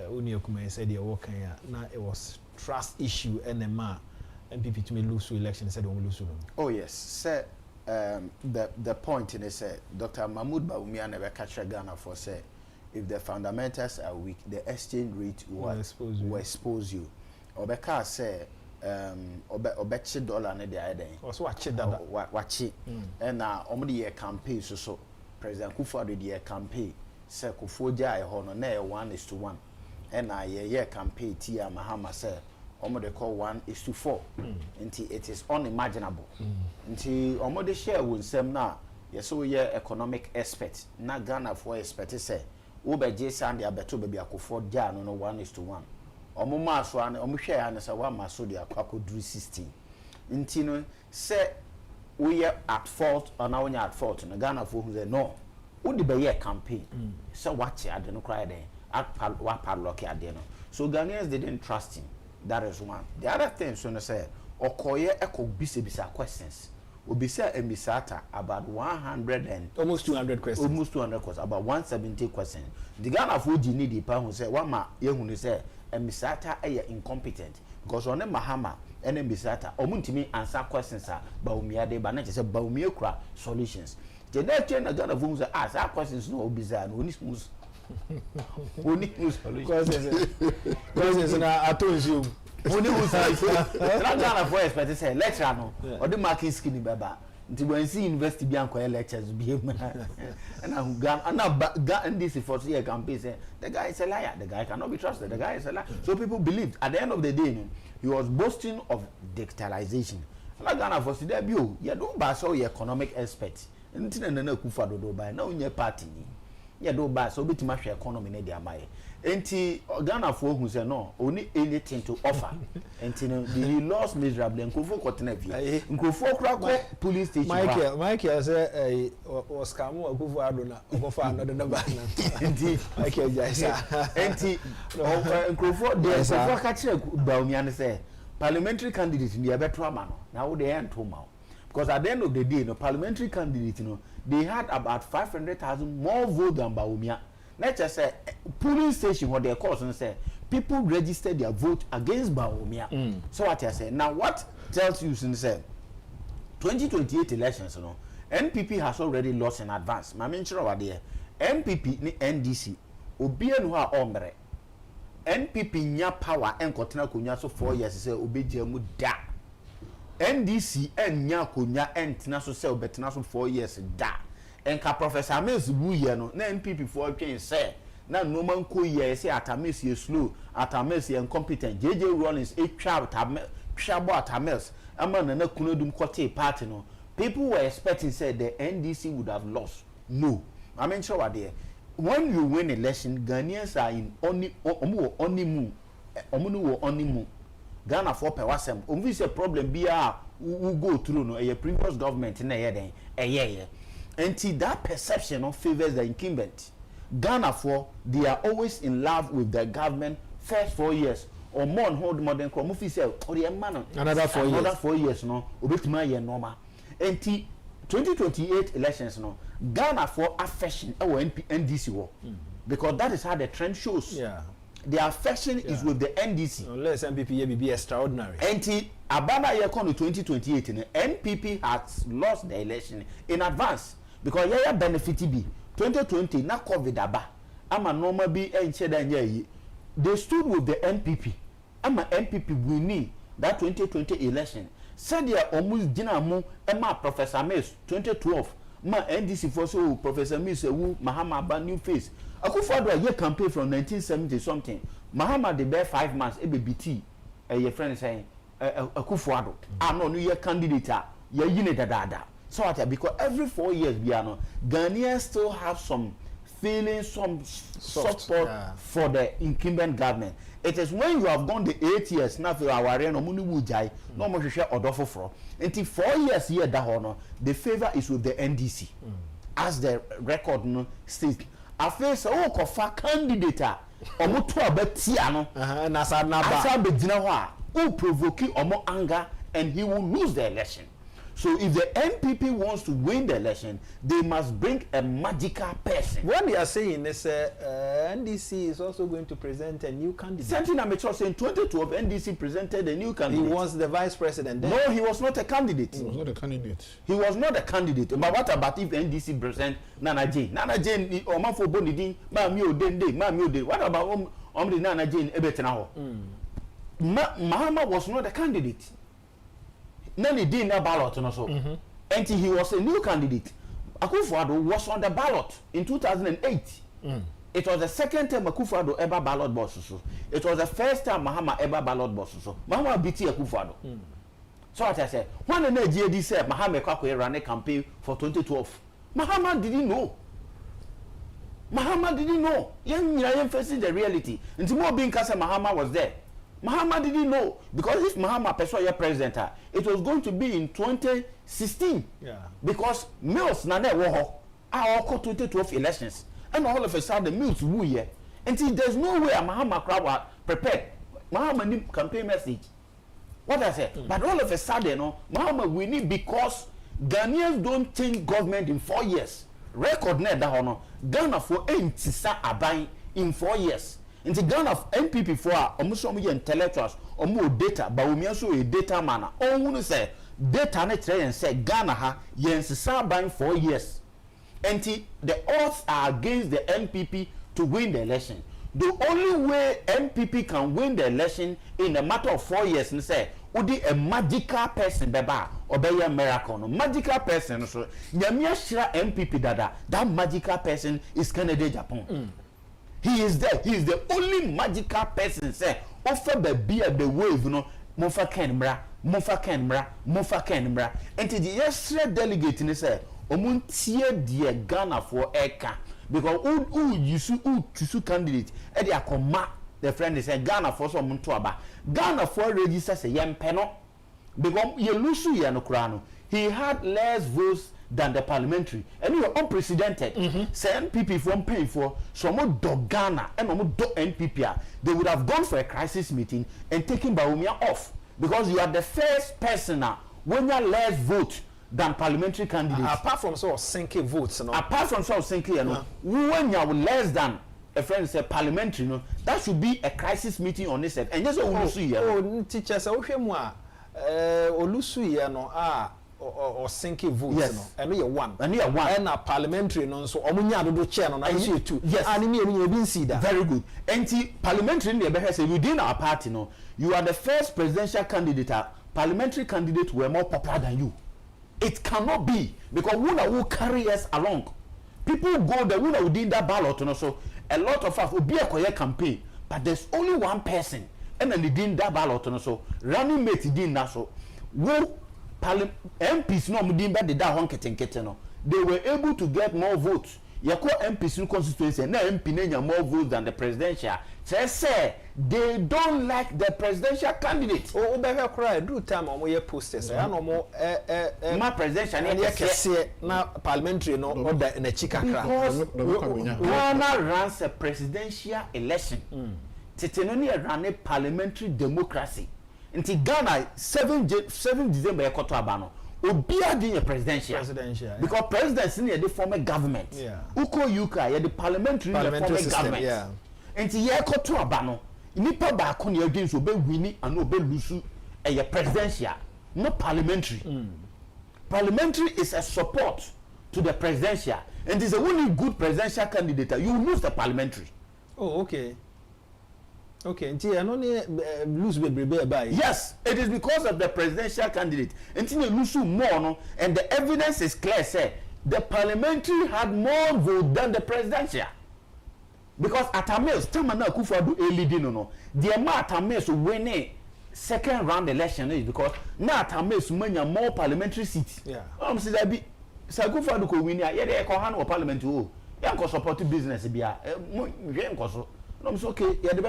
Uniokuma said they were working now it was trust issue and MPP to me lose to election said we lose to them. Oh yes, sir. The point in it said Dr. Mahmoud Bawumia never catch Ghana for say if the fundamentals are weak, the exchange rate will expose you. Obeka say obechi dollar ne dey iden. Also watch that. Watch it. And now omudi campaign so President Akufo-Addo dey campaign say Kufuja e ho no na 1:1. And I campaign Tia Mahama say they call 1:4. It is unimaginable. Until they share with them now, yes, we are economic expert. Na Ghana for expert say, Uber Jason, the Abeto baby akufo-addo no 1:1. Omuma so an share and say one maso the akako 316. Until say we are at fault or now we are at fault. Na Ghana for who say no. Would be a campaign. So watch I don't cry there. So Ghanaians didn't trust him. That is one. The other thing, so I say, Okoye eko bisa questions. Obisa embisata about 100 and almost 200 questions. Almost 200 questions. About 170 questions. The Ghana food you need the person who say, Wama Yehuni say, embisata aya incompetent. Because on Mahama and embisata, omuntimi answer questions are Bawumia de Banaja say Bawumia kra solutions. The next thing I got a phone ask our questions no bizarre no need smooth. Questions na I told you. Only who says Ghana for expert say lecture no or the marking skinny baba. Until when see university be anko lectures be and and this for year campaign say the guy is a liar, the guy cannot be trusted, the guy is a liar. So people believed at the end of the day he was boasting of digitalization. And Ghana for today you don't buy so your economic expert. Ntina na Akufo-Addo do buy na onye party ni ye do buy so bit mahwe economy na dia mai enti Ghana for who say no only anything to offer enti no he lost miserably Nkofo kotena via Nkofo kra police station Michael say was scam Akufo-Addo na Akufo another number enti Michael jaisa enti Nkofo dey so ka kire Bawumia say parliamentary candidate ni abeto ama no na wo dey entoma. Because at the end of the day, no parliamentary candidate, they had about 500,000 more votes than Bawumia. Let's just say, polling station, what they call and say, people registered their vote against Bawumia. So what I say now, what tells you since 2028 elections, NPP has already lost in advance. My mention over there, NPP ni NDC, Obiya no ha ombre. NPP nya power and continue kunya so 4 years say Obeje mu da. NDC enya konya entina so say obetina so 4 years da enka Professor Ames bu ye no na NPP for twen say na no man ko ye say Atames ye slow, Atames ye incompetent. JJ Rawlings a trabo Atames. Ama na kuno dum kote party no. People were expecting said the NDC would have lost. No. I mean sure what there. When you win election, Ghanaians are in only mu. Ghana for per wasem. Only say problem be who go through no a previous government in a year. And that perception of favors the incumbent. Ghana for they are always in love with the government first 4 years or more on hold modern Mufi say or the man another 4 years no obetima ye normal. And 2028 elections no Ghana for affection our NDC war because that is how the trend shows. Yeah. The affection is with the NDC. Unless MPP be extraordinary. And Abana year come to 2028 NPP has lost the election in advance because yeah benefit be 2020 na COVID aba ama normal be encheda nya they stood with the NPP ama NPP winning that 2020 election said they almost gina mu ema Professor Mills 2012 ma NDC for so Professor Mills wu Mahama ba new face akufo-addo a ye campaign from 1970 something Mahama the bare 5 months EBT your friend saying akufo-addo no new year candidate ya yine dada so what because every 4 years biano Ghanaians still have some feeling some support for the incumbent government. It is when you have gone the 8 years now for our no muni wujai no mo hwehwe odofo fro until 4 years here da hono the favor is with the NDC as the record no state afa so wo kofa candidate omo to abatia no na sa na ba asa be gina ho a who provoke omo anger and he will lose the election. So if the NPP wants to win the election, they must bring a magical person. What they are saying is NDC is also going to present a new candidate. Something I'm saying 2012 NDC presented a new candidate. He was the vice president then. No, he was not a candidate. He was not a candidate. He was not a candidate. But what about if NDC present Nana Jane? Nana Jane or Mafo Bonidi, Mamio Dende, Mamio De. What about the Nana Jane Ebetanaho? Mahama was not a candidate. Nani did na ballot no so. Until he was a new candidate. Akufo-addo was on the ballot in 2008. It was the second time Akufo-addo ever ballot boss so. It was the first time Mahama ever ballot boss so. Mahama beat Akufo-addo. So what I said, when the JD said Mahama Kwakwe ran a campaign for 2012, Mahama didn't know. Mahama didn't know. Young facing the reality. Until more being Kasa Mahama was there. Mahama didn't know because if Mahama persuaded president, it was going to be in 2016. Yeah. Because Mills na ne wo ho our 2012 elections and all of a sudden Mills woo here. Until there's no way Mahama crowd were prepared. Mahama need campaign message. What I say? But all of a sudden, no, Mahama we need because Ghanaians don't change government in 4 years. Record net that hono Ghana for entisa aban in 4 years. In the Ghana of NPP for almost some intellectuals or more data, but we also a data man. All who say data net and say Ghana ha yen buying 4 years. And the odds are against the NPP to win the election. The only way NPP can win the election in a matter of 4 years, and say, Udi a magical person, beba, or be a miracle. No magical person, so Nyamia Shira NPP dada. That magical person is Kencity Agyapong. He is there. He is the only magical person. Say, offer the beer, the wave, you know, Mofa Kenbra, Mofa Kenbra, Mofa Kenbra. And the yesterday delegate in say, Omuntie dear Ghana for Eka. Because who choose candidate, and they are comma, the friend is saying Ghana for some Muntuaba. Ghana for registers a young penno. Because you lose you no crano. He had less votes than the parliamentary, and you are unprecedented. Say NPP from paying for some dog Ghana and dog NPP, they would have gone for a crisis meeting and taken Bawumia off because you are the first person now when you are less vote than parliamentary candidates. Apart from so sinking votes, no. Apart from so sinking, you know, when you are less than a friend say parliamentary, no, that should be a crisis meeting on this. And yes, teachers, Olusu, no, or sinking votes, yes. No, and you one, and a parliamentary, no, so Omunya do chair on I too. Yes, and you didn't see that. Very good. And parliamentary, within our party, no, you are the first presidential candidate. Parliamentary candidates were more popular than you. It cannot be because who carry us along. People go the winner within that ballot, you know, so a lot of us will be a campaign, but there's only one person, and then they didn't that ballot so running mate didn't that so. Wo MPs no mudin ba de da hon keten no. They were able to get more votes. Yako MPs in constituency na MP na more votes than the presidential. Say they don't like the presidential candidate. Oh, be cry do time omo ye posters. Ya no mo my presidential na kese na parliamentary no order na chikakra. Because Ghana runs a presidential election. Tete no ne run a parliamentary democracy. Nti Ghana 7 December ekoto aba no. Obia dey presidential. Because presidency na the former government. Uko yuka ya the parliamentary former system, government. Yeah. Enti ye ekoto aba no. Nipa ba ko na against obe wini and obe lusu a presidential, not parliamentary. Parliamentary is a support to the presidential, and is a only good presidential candidate. You lose the parliamentary. Oh, okay. Okay, until I don't lose by. Yes, it is because of the presidential candidate. Until you lose more, no, and the evidence is clear. Say the parliamentary had more vote than the presidential. Because Atameus, Tamana akufo-addo leading no. The amount Atameus winning second round election is because now Atameus many more parliamentary seats. Yeah. See that be akufo-addo ko win ya dey ko han parliament o. Ya ko support business bia. So okay, the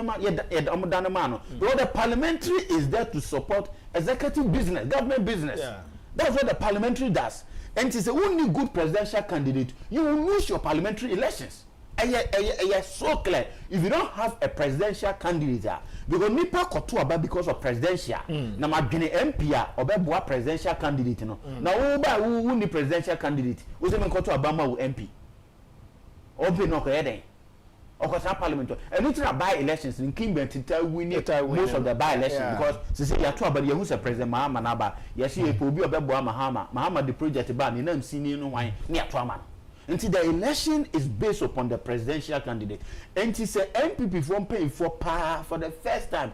parliamentary is there to support executive business, government business. Yeah. That's what the parliamentary does. And it is the only good presidential candidate, you will lose your parliamentary elections. And so clear. If you don't have a presidential candidate, because nipa koto aba because of presidential, na madwene MP or be presidential candidate no. Na who ni presidential candidate, who say me koto aba ma wo MP. Obi no ko yeden. Okosa parliament and it's not by elections in Kimber to tell we need most of the by elections because they say you are about who's a president Mahama Naba. Yes, you will be a bebo Mahama the project ban in senior no wine near Traman. Until the election is based upon the presidential candidate. And it's a MPP from paying for power for the first time.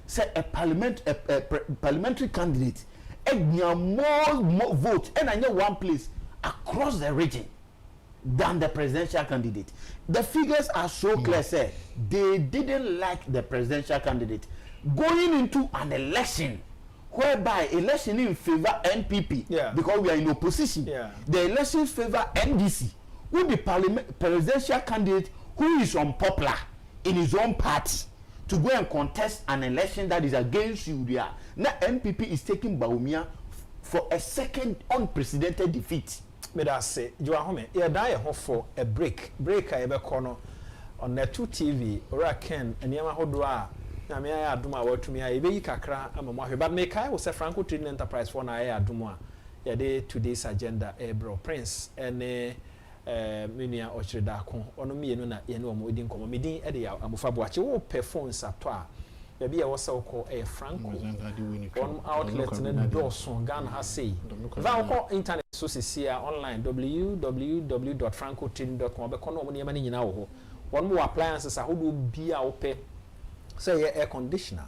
Say a parliamentary candidate and more votes and I know one place across the region than the presidential candidate. The figures are so clear, say they didn't like the presidential candidate going into an election whereby election in favor NPP because we are in opposition. The election favor NDC, who the presidential candidate who is unpopular in his own party to go and contest an election that is against you there. Now NPP is taking Bawumia for a second unprecedented defeat. But I say, you are home. You die for a break. Break I ever corner on the 2 TV or I can and Yama Hodra. Now, may I do my work to me? I be kakra. I'm a mahé, but make I was a Franco Trading Enterprise for I do more. Yeah, day today's agenda, bro Prince and Minia Ochredakon. On me, no, you know, we didn't come. Me didn't edit out. I'm a fabuachi. Oh, performance at toi. Maybe I was so called a Franco. One outlet in the Dawson, Ghana has say. Valco internet sources here online www.francotrading.com. But no money money now. One more appliances who do be our pay. Say air conditioner.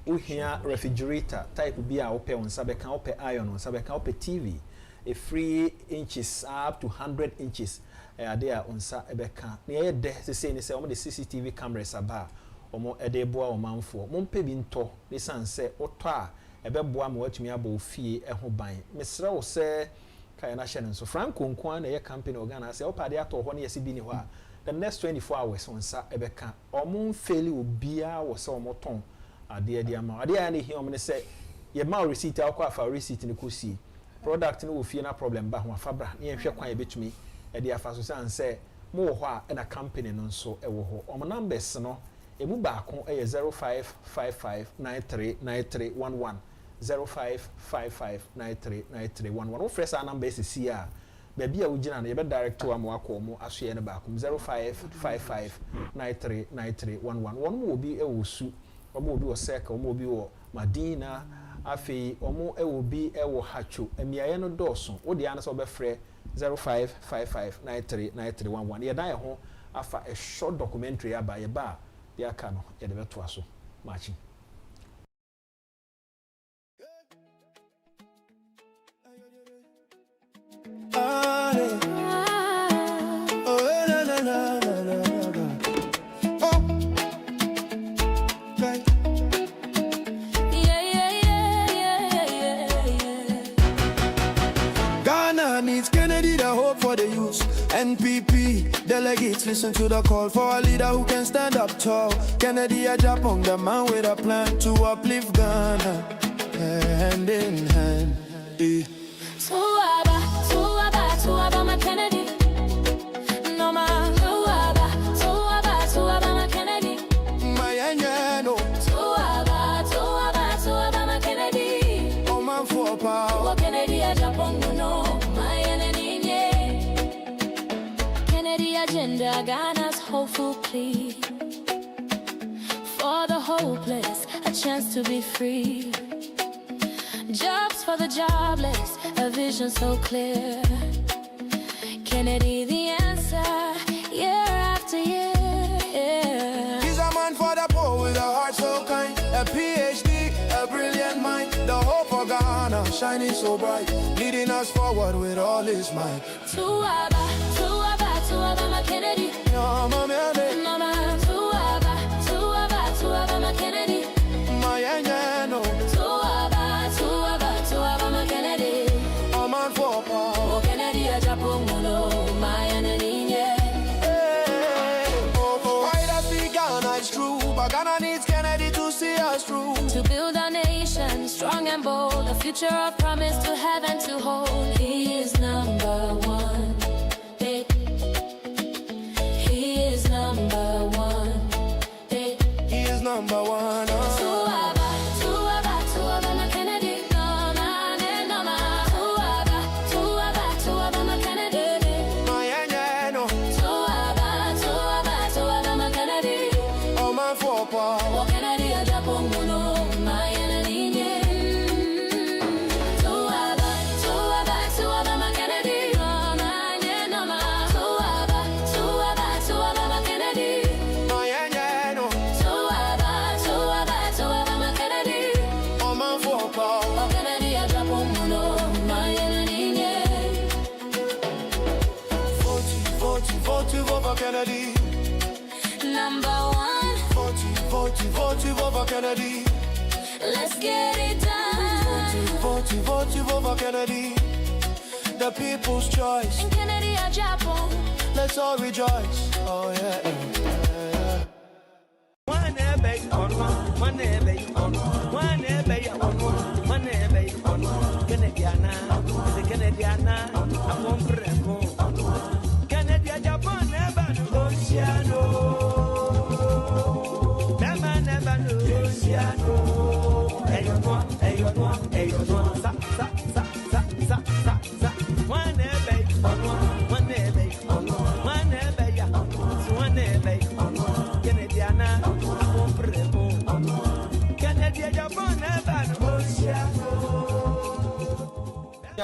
We hear refrigerator type be our pay on Sabeka ope iron on Sabeka ope TV. A 3 inches up to 100 inches. There on Sabeka. Near there, they say the CCTV cameras are omo edeboa omanfo mompe bi nto ne sanse otwa ebeboa ma watumi aba ofie eho ban mesra wo se kai na hye nso Franco nko na ye campaign organ say opade ato ho na yesi bi ni ho a the next 24 hours on sa ebeka omo faili obia wo se omo ton ade ade ama ade ya na hi omo ne se ye ma receipt akwa afa receipt ne kosi product no wo fie na problem ba ho afabra na ye hwe kwan ye betumi ade afa so sanse mo ho a na campaign no nso ewo ho omo numbers no Ebu baako 0555939311 0555939311 wo fresh number is here baby a ugina na ye be direct to am akọ mo aso ye ne baako 0555939311 won mo obi ewosu omo obi wo seka omo obi wo Madina afei omo ewobi ewo hacho emiaye no doso wo dia na so be frɛ 0555939311 ye dan ye ho afa a short documentary aba ye ba ya kano ya debe to aso machi oh la la la Kennedy, the hope for the youth. NPP delegates, listen to the call for a leader who can stand up tall. Kennedy Agyapong, the man with a plan to uplift Ghana, hand in hand. Tuaba, my Kennedy. No man, Tuaba, my Kennedy. My anyano. Tuaba, my Kennedy. Oh man for power. Kennedy Agyapong, no, my enemy. Kennedy agenda, Ghana's hopeful plea. For the hopeless, a chance to be free. Jobs for the jobless, a vision so clear. Kennedy the answer, year after year. He's a man for the poor with a heart so kind. A PhD, a brilliant mind. The hope for Ghana, shining so bright. Leading us forward with all his might. Tuaba, my Kennedy. No, my man, Mama, Tuaba, my Kennedy. my anyano. Tuaba, my Kennedy. Oh man for power. Kennedy Agyapong, no, my enemy. Why does speak Ghana is true, but Ghana needs Kennedy to see us through. To build our nation strong and bold, a future of promise to have and to hold. He is number one. He is number one. He is number one. Tuaba, my Kennedy. No man. Tuaba, my Kennedy. My anyano. Tuaba, my Kennedy. Oh man for power. Kennedy Agyapong, no, my enemy. Tuaba, my Kennedy. No man. Tuaba, my Kennedy. My anyano. Tuaba, my Kennedy. Oh man for power. Kennedy Agyapong, no, my enemy. 40 for Kennedy. Number one, 40 for Kennedy. let's get it done. 40 for Kennedy. The people's choice. And Kennedy Agyapong. Let's all rejoice. Oh yeah.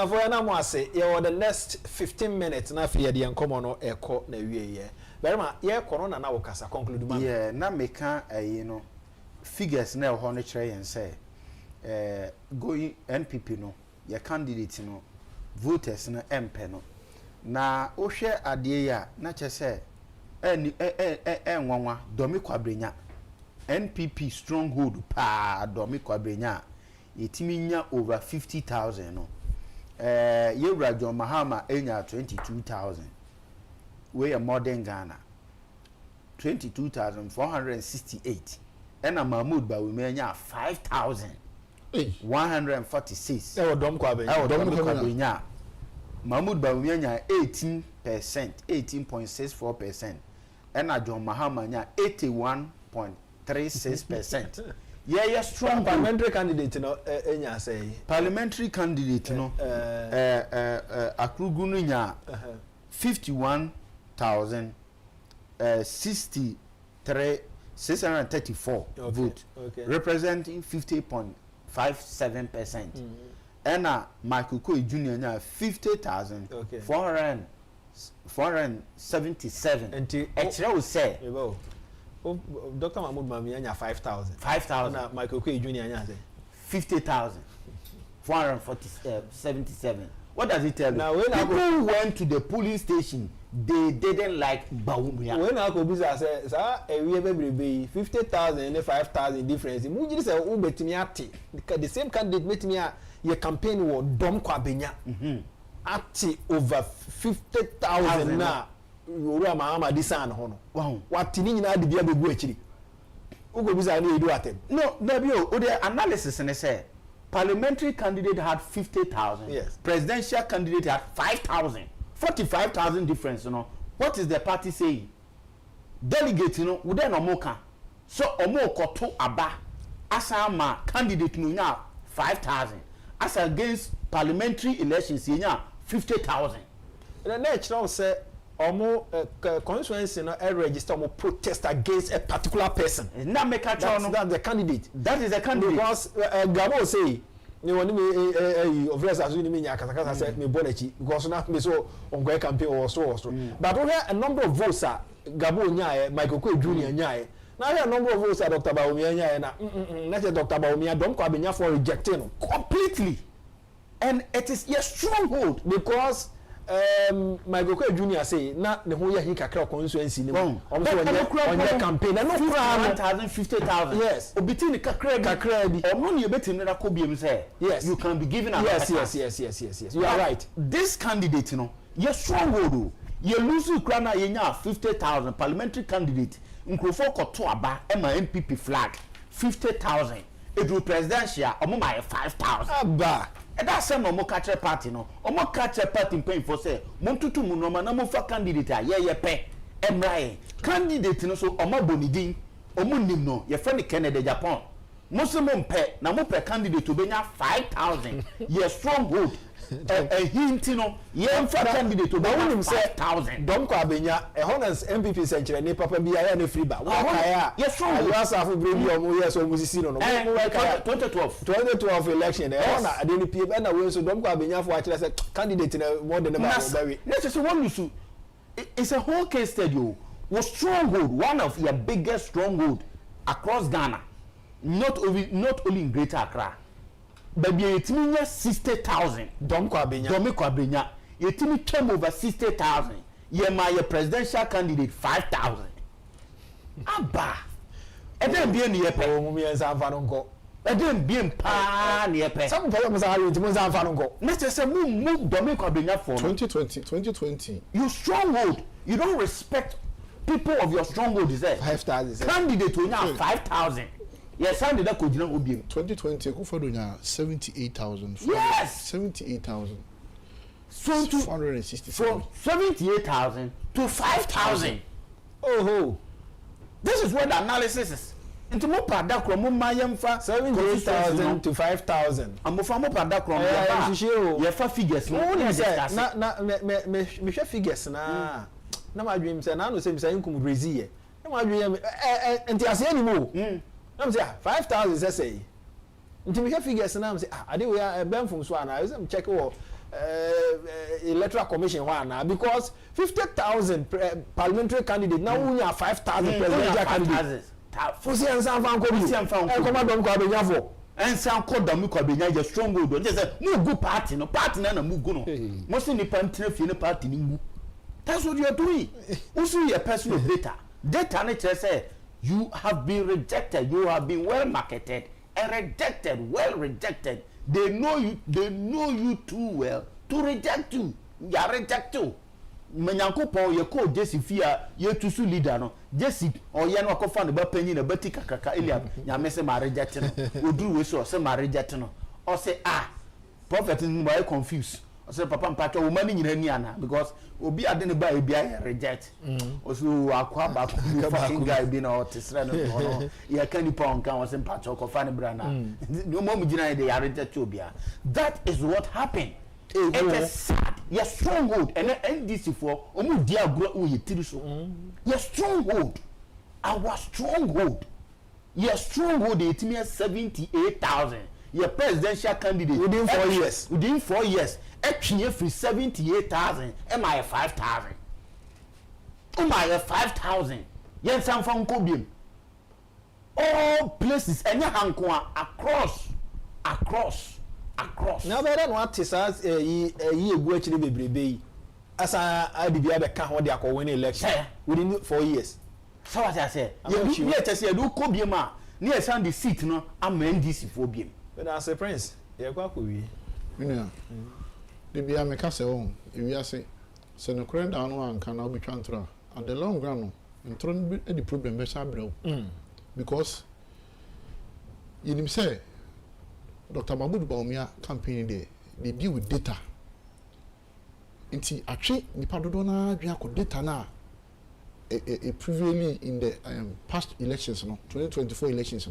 For na mo ase ye the next 15 minutes na afiri de enkomo no eko na wie ye berima ye kono na wo kasa conclude man yeah na meka no figures na ho no kire yen say going NPP no ye candidate no voters na MP no na wo hwe ade ya na che say enwanwa domi kwabrenya NPP stronghold pa domi kwabrenya yetimi nya over 50,000 no Yewra John Mahama enya 22,000 we a modern Ghana 22,468 and Mahmoud Bawumia enya 5,146 dom kwa benya Mahmoud Bawumia enya 18%, 18.64%, and John Mahama enya 81.36%. Yeah, strong parliamentary candidate no enya say parliamentary candidate no Akrugunu nya 51,634 vote, representing 50.57%. And Michael Koy Jr. nya 50,477. And actually will say Dr. Mahmoud Mami anya 5,000. 5,000. Na Michael Koy Jr. anya 50,477. What does it tell you? Now when people went to the polling station, they didn't like Bawumia. When I go business say sir we be 50,000 and 5,000 difference. Mu ji say who betimi ate the same candidate betimi a your campaign wo dom kwa benya. ati over 50,000 na owura mahama disan ho no wow watini nyina de bia begu akiri ugo bisa na edu atem no nabio o the analysis ne say parliamentary candidate had 50,000 yes presidential candidate had 5,000 45,000 difference, you know. What is the party saying? Delegate, you know, we then omoka. So omoko to aba asama candidate no 5,000 as against parliamentary elections you 50,000. The next now say omo constituency no register omo protest against a particular person. Na make a that's the candidate. That is the candidate. Because Gabo say ni woni me officers azu ni me nya kasa say me bonachi because na me so on go campaign or so but we have a number of votes Gabo nya Michael Kwe Junior nya na a number of votes Dr. Bawumia nya na na Dr. Bawumia don ko abenya for rejecting completely, and it is a stronghold because Michael Kwe Junior say na ne ho ye hin kakra constituency ni on your campaign na no 1,000 50,000 yes obiti ni kakra bi omo ni ebeti ni ko biem say yes you can be given a yes you are right. This candidate, you know, you stronghold, you lose kra na ye nya 50,000 parliamentary candidate nkrofo koto aba e ma MPP flag 50,000 edu presidential omo ma 5,000 aba. And that's some no catcher party no. Omo catcher party paying for say. Montutu mu no ma na mo fa candidate ye pe. Emrai. Candidate no so omo bonidin. Omo nim no. Ye friend Kennedy Agyapong. Mo se mo mpe na mo pe candidate to benya 5,000. Ye stronghold. Hint no. Ye mfa candidate to benya 5,000. Don ko abenya honest MPP centre ni papa bia ya na free ba. Wa kaya. Ye stronghold. You ask for bring omo yes o musisi no. 2012 election na ade ni pie na we so don ko abenya for actually say candidate na more than about very. Let's say one issue. It's a whole case study. Was stronghold one of your biggest stronghold across Ghana, not only in Greater Accra. Baby, it means 60,000. Dom ko abenya. It means came over 60,000. Ye my presidential candidate 5,000. Abba. And then be near pe. Oh, me and Sanfanonko. And then be pa near pe. Some problems are with Sanfanonko. Let's say move Domi ko abenya for 2020. You stronghold. You don't respect people of your stronghold. Is there 5,000 candidate to now 5,000? Yes, Sunday that could not be 2020. Akufo-Addo 78,000. Yes, 78,000. So to 467. 78,000 to 5,000. Oh, this is what the analysis is. Into more padakro, more mayamfa 78,000 to 5,000. I'm more padakro. Yeah, for figures. No, me share figures na. Na my dream say na no say me say income raise here. Na my dream enti ase anymore. Na me say 5,000 say. Enti me share figures na me say ade we ben from so na I say check electoral commission one because 50,000 parliamentary candidate now we have 5,000 presidential candidates. Fusi ensan fan ko bi. E ko ma dom ko abenya fo. Ensan ko dom ko abenya je strong go. Just say mu go party no party na mu go no. Mo se ni pantre fie no party ni mu. That's what you are doing. Also your personal data. Data na say you have been rejected. You have been well marketed and rejected, well rejected. They know you too well to reject you. You are rejected. Menyankopon ye ko Jesse Fia ye tusu leader no Jesse o ye no akofa no ba panyi na bati kakaka Eliab nya mese ma reject no oduru we so se ma reject no o say prophet ni ba confused o say papa mpacho wo mani nyina ni ana because obi ade ne ba e bia reject o so akwa ba fucking guy bi na o tisra no no ye kan ni pon kan o say mpacho ko fa ne bra na no mo mugina de ya reject obia. That is what happened. It is sad. Your stronghold and NDC for omu dia gro wo yetiri so. Your stronghold. Our stronghold. Your stronghold it means 78,000. Your presidential candidate within 4 years. Within 4 years. Etwinye free 78,000. Am I 5,000? Am I 5,000? Yen san fa nko biem. All places enya hanko across. Now better no artisans yi egu akiri bebrebe yi asa adibia be ka ho de akọ election within 4 years. So what I say you say do ko biem a na send the seat no am NDC for biem. But as a prince ye kwa ko wi The be a mekase on. If you say, so no current down one can now be transferred. At the long run, and turn the problem be bro. Because you say Dr. Mahmoud Bawumia campaign there, they deal with data. Inti actually the padodona data na previously in the past elections, 2024 elections,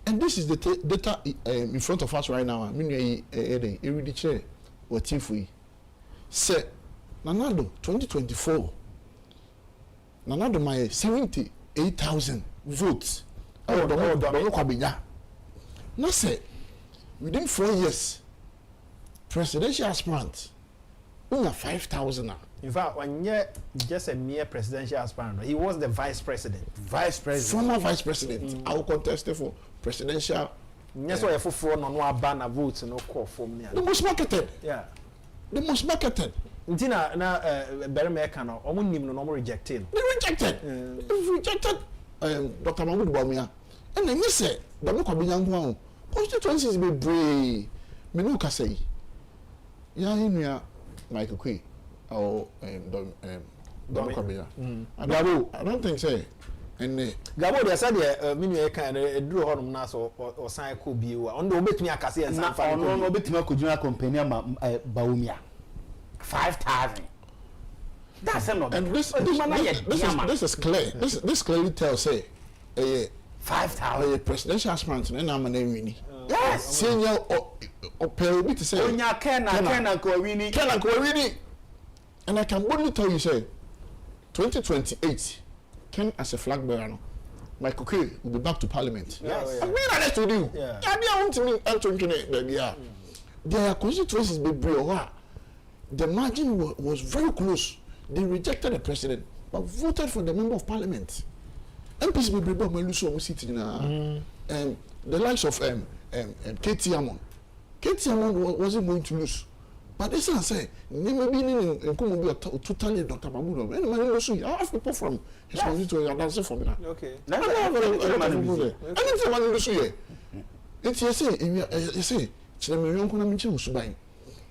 and this is the data in front of us right now. I mean, every chair what if we say Nanado 2024. Nanado my 78,000 votes. Now say within 4 years, presidential aspirant, we have 5,000. In fact, when you're just a mere presidential aspirant, he was the vice president. Former vice president. I will contest for presidential. Yes, so if you no ban votes no call for me. The most marketed. Yeah. The most marketed. Ntina na America no, omo nim no omo rejected. They rejected. They rejected Dr. Mahmoud Bawumia. And then you say, the local Biyangu, constituencies be brave. Me ka say. Ya hinia Michael Kwe or Dominic. I don't think so. And Gabo they said minu kan eduru honum na so o san ko bi wa on do obetumi akase en san fa no obetumi akojuna company ama Bawumia 5,000. That's not. And this is clear. This clearly tells say 5,000 presidential aspirant na am na wini. Yes. Senior or pay to say Onya Ken ko wini. And I can boldly tell you say 2028 Ken as a flag bearer, Michael Kwe will be back to Parliament. Yes. I'm being honest with you. Their constituencies be brave. The margin was very close. They rejected the president, but voted for the member of Parliament. MPs be brave, but lose some seats in the likes of Kencity Media wasn't going to lose. But this one say, never been in totally Dr. Mahmoud. I have people from his constituency and that's it for me now. Okay. I have a lot of people. It's you say,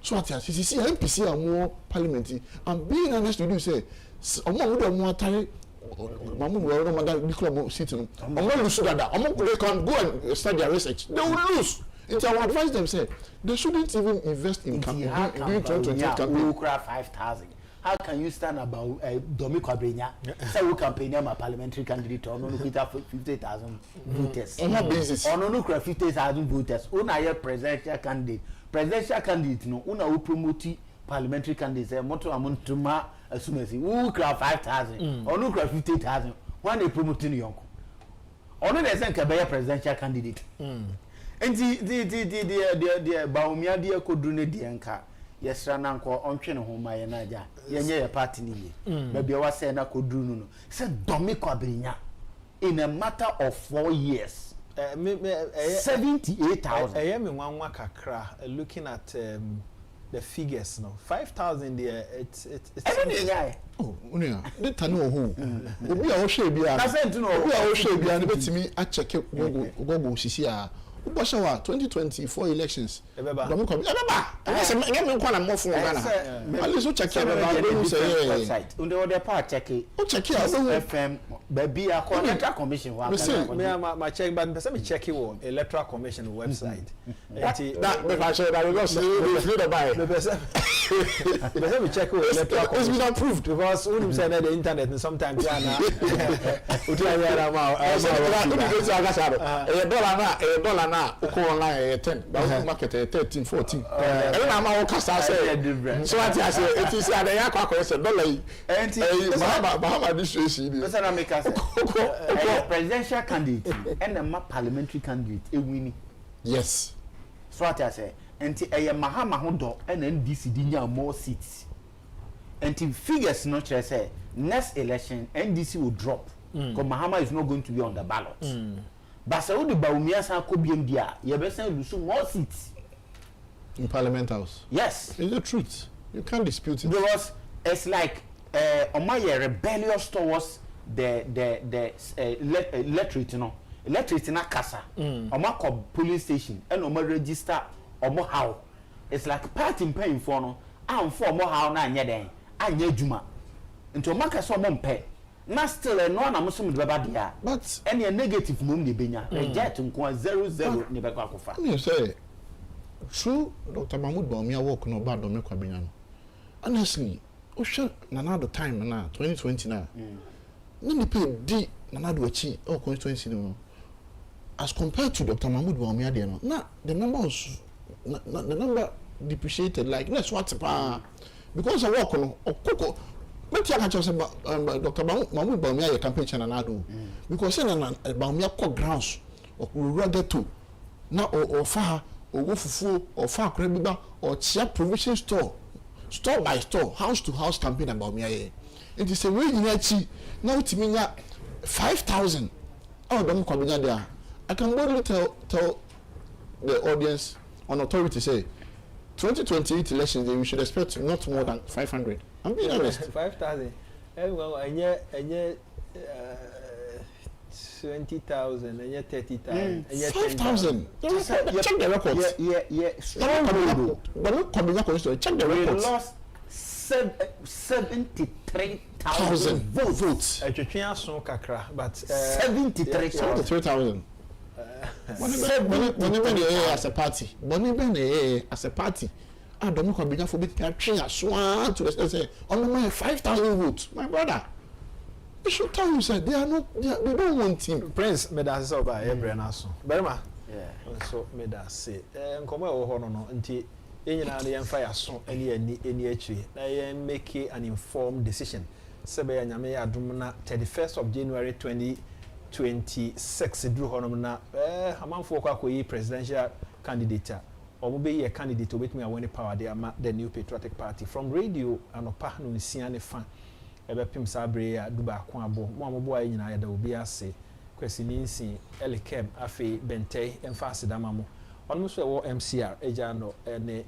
so at see MPC are more parliamentary. And being honest with you, say, more time. Mahmoud will not become sitting. I'm not lose that. They can go and start their research. They will lose. It's our advice them say they shouldn't even invest in campaign. Doing 2028 campaign. 5,000. How can you stand about Dominic Abrenya? Say we campaign am a parliamentary candidate or no 50,000 voters. On what basis? Or no 50,000 voters. Una here presidential candidate. Presidential candidate no una who promote parliamentary candidates. Moto amontuma asumesi. Who crowd 5,000 or no crowd 50,000. When they promoting yonko. Or no they say can presidential candidate. And the Bawumia dia kodune dienka yesra na nko ontwe ne homa ye na ja yenye ye party ni ye baby wa say na kodunu no say Dominic Abrenya in a matter of 4 years 78,000 I am in one kakra looking at the figures now 5,000 there it's oh unia the tanu ho obi a wo hwe bia na say ntu no obi a wo hwe bia na betimi a check gogo sisi a Ubashawa 2024 elections. Dominic Abeba. I say me nkwa na mofo Ghana. At least check here about say website. Unde other part check it. O check here FM baby a electoral commission wa. Me check but person me check it on electoral commission website. That me I say that we go see the flew the buy. Me check it electoral commission. It's been approved because when say the internet sometimes na utia yara ma. Dollar na uko online 10 but market 13 14 every na ma kasa say so what I say it is at the yakwa say dollar Bahama district person na make us presidential candidate and a parliamentary candidate e win yes so what I say enti Mahama ho do and NDC di nya more seats enti figures no chere say next election NDC will drop because Mahama is not going to be on the ballot. But so the Bawumia san ko biem dia ye be san lose more seats in Parliament House. Yes, it's the truth. You can't dispute it. Because it's like Omaye rebellious towards the electorate, you know. Electorate na kasa. Oma ko police station and oma register omo how. it's like party paying for no am for more how na anya den anya djuma nti o maka so mo mpe na still no na mo so mo beba dia but any negative mum de benya reject nko 00 ne beka akofa you say true Dr. Mahmood Bawumia work no bad do me kwa benya no honestly o hwe na the time na 2020 na no pay di na do achi o 2020 no as compared to Dr. Mahmood Bawumia there no na the number was the number depreciated like let's what because I work no okoko meti aka chose Dr. Mahmood Bawumia your campaign channel na do because say na Bawumia co grounds or get to na or fa or go fufu or fa krebiba or chia provision store by store house to house campaign about me it is a way in achi now timinya 5,000 oh don't come there I can boldly tell the audience on authority say 2028 elections we should expect not more than 500. I'm being honest. 5,000 well and 20,000 and 30,000 5,000 check the records but not coming up check the records. We lost 73,000 votes. But 73,000. When as a party, as a party, I don't know how big for big swan to the say on my 5,000 votes, my brother. You should tell you say they don't want him. Prince made us over every naso. Berma. Yeah. So made us say come no nti enyina na fire so any actually na make an informed decision. Sebe nyame adum na 31st of January 2026 drew honom na amanfo kwa koyi presidential candidate or be a candidate with me win power the New Patriotic Party from radio anopa no nsia ne fa ebe pim sabre ya duba kwa abo mo amobo ayi nyina ya da obi ase kwesi ninsi elikem afi bentay emfase dama mo onmo so wo MCR eja no ne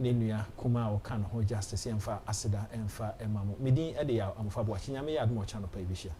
nenua kuma o kan ho justice emfa aseda emfa emamo medin ede ya amfa bo chinyame ya admo cha no pa ibihia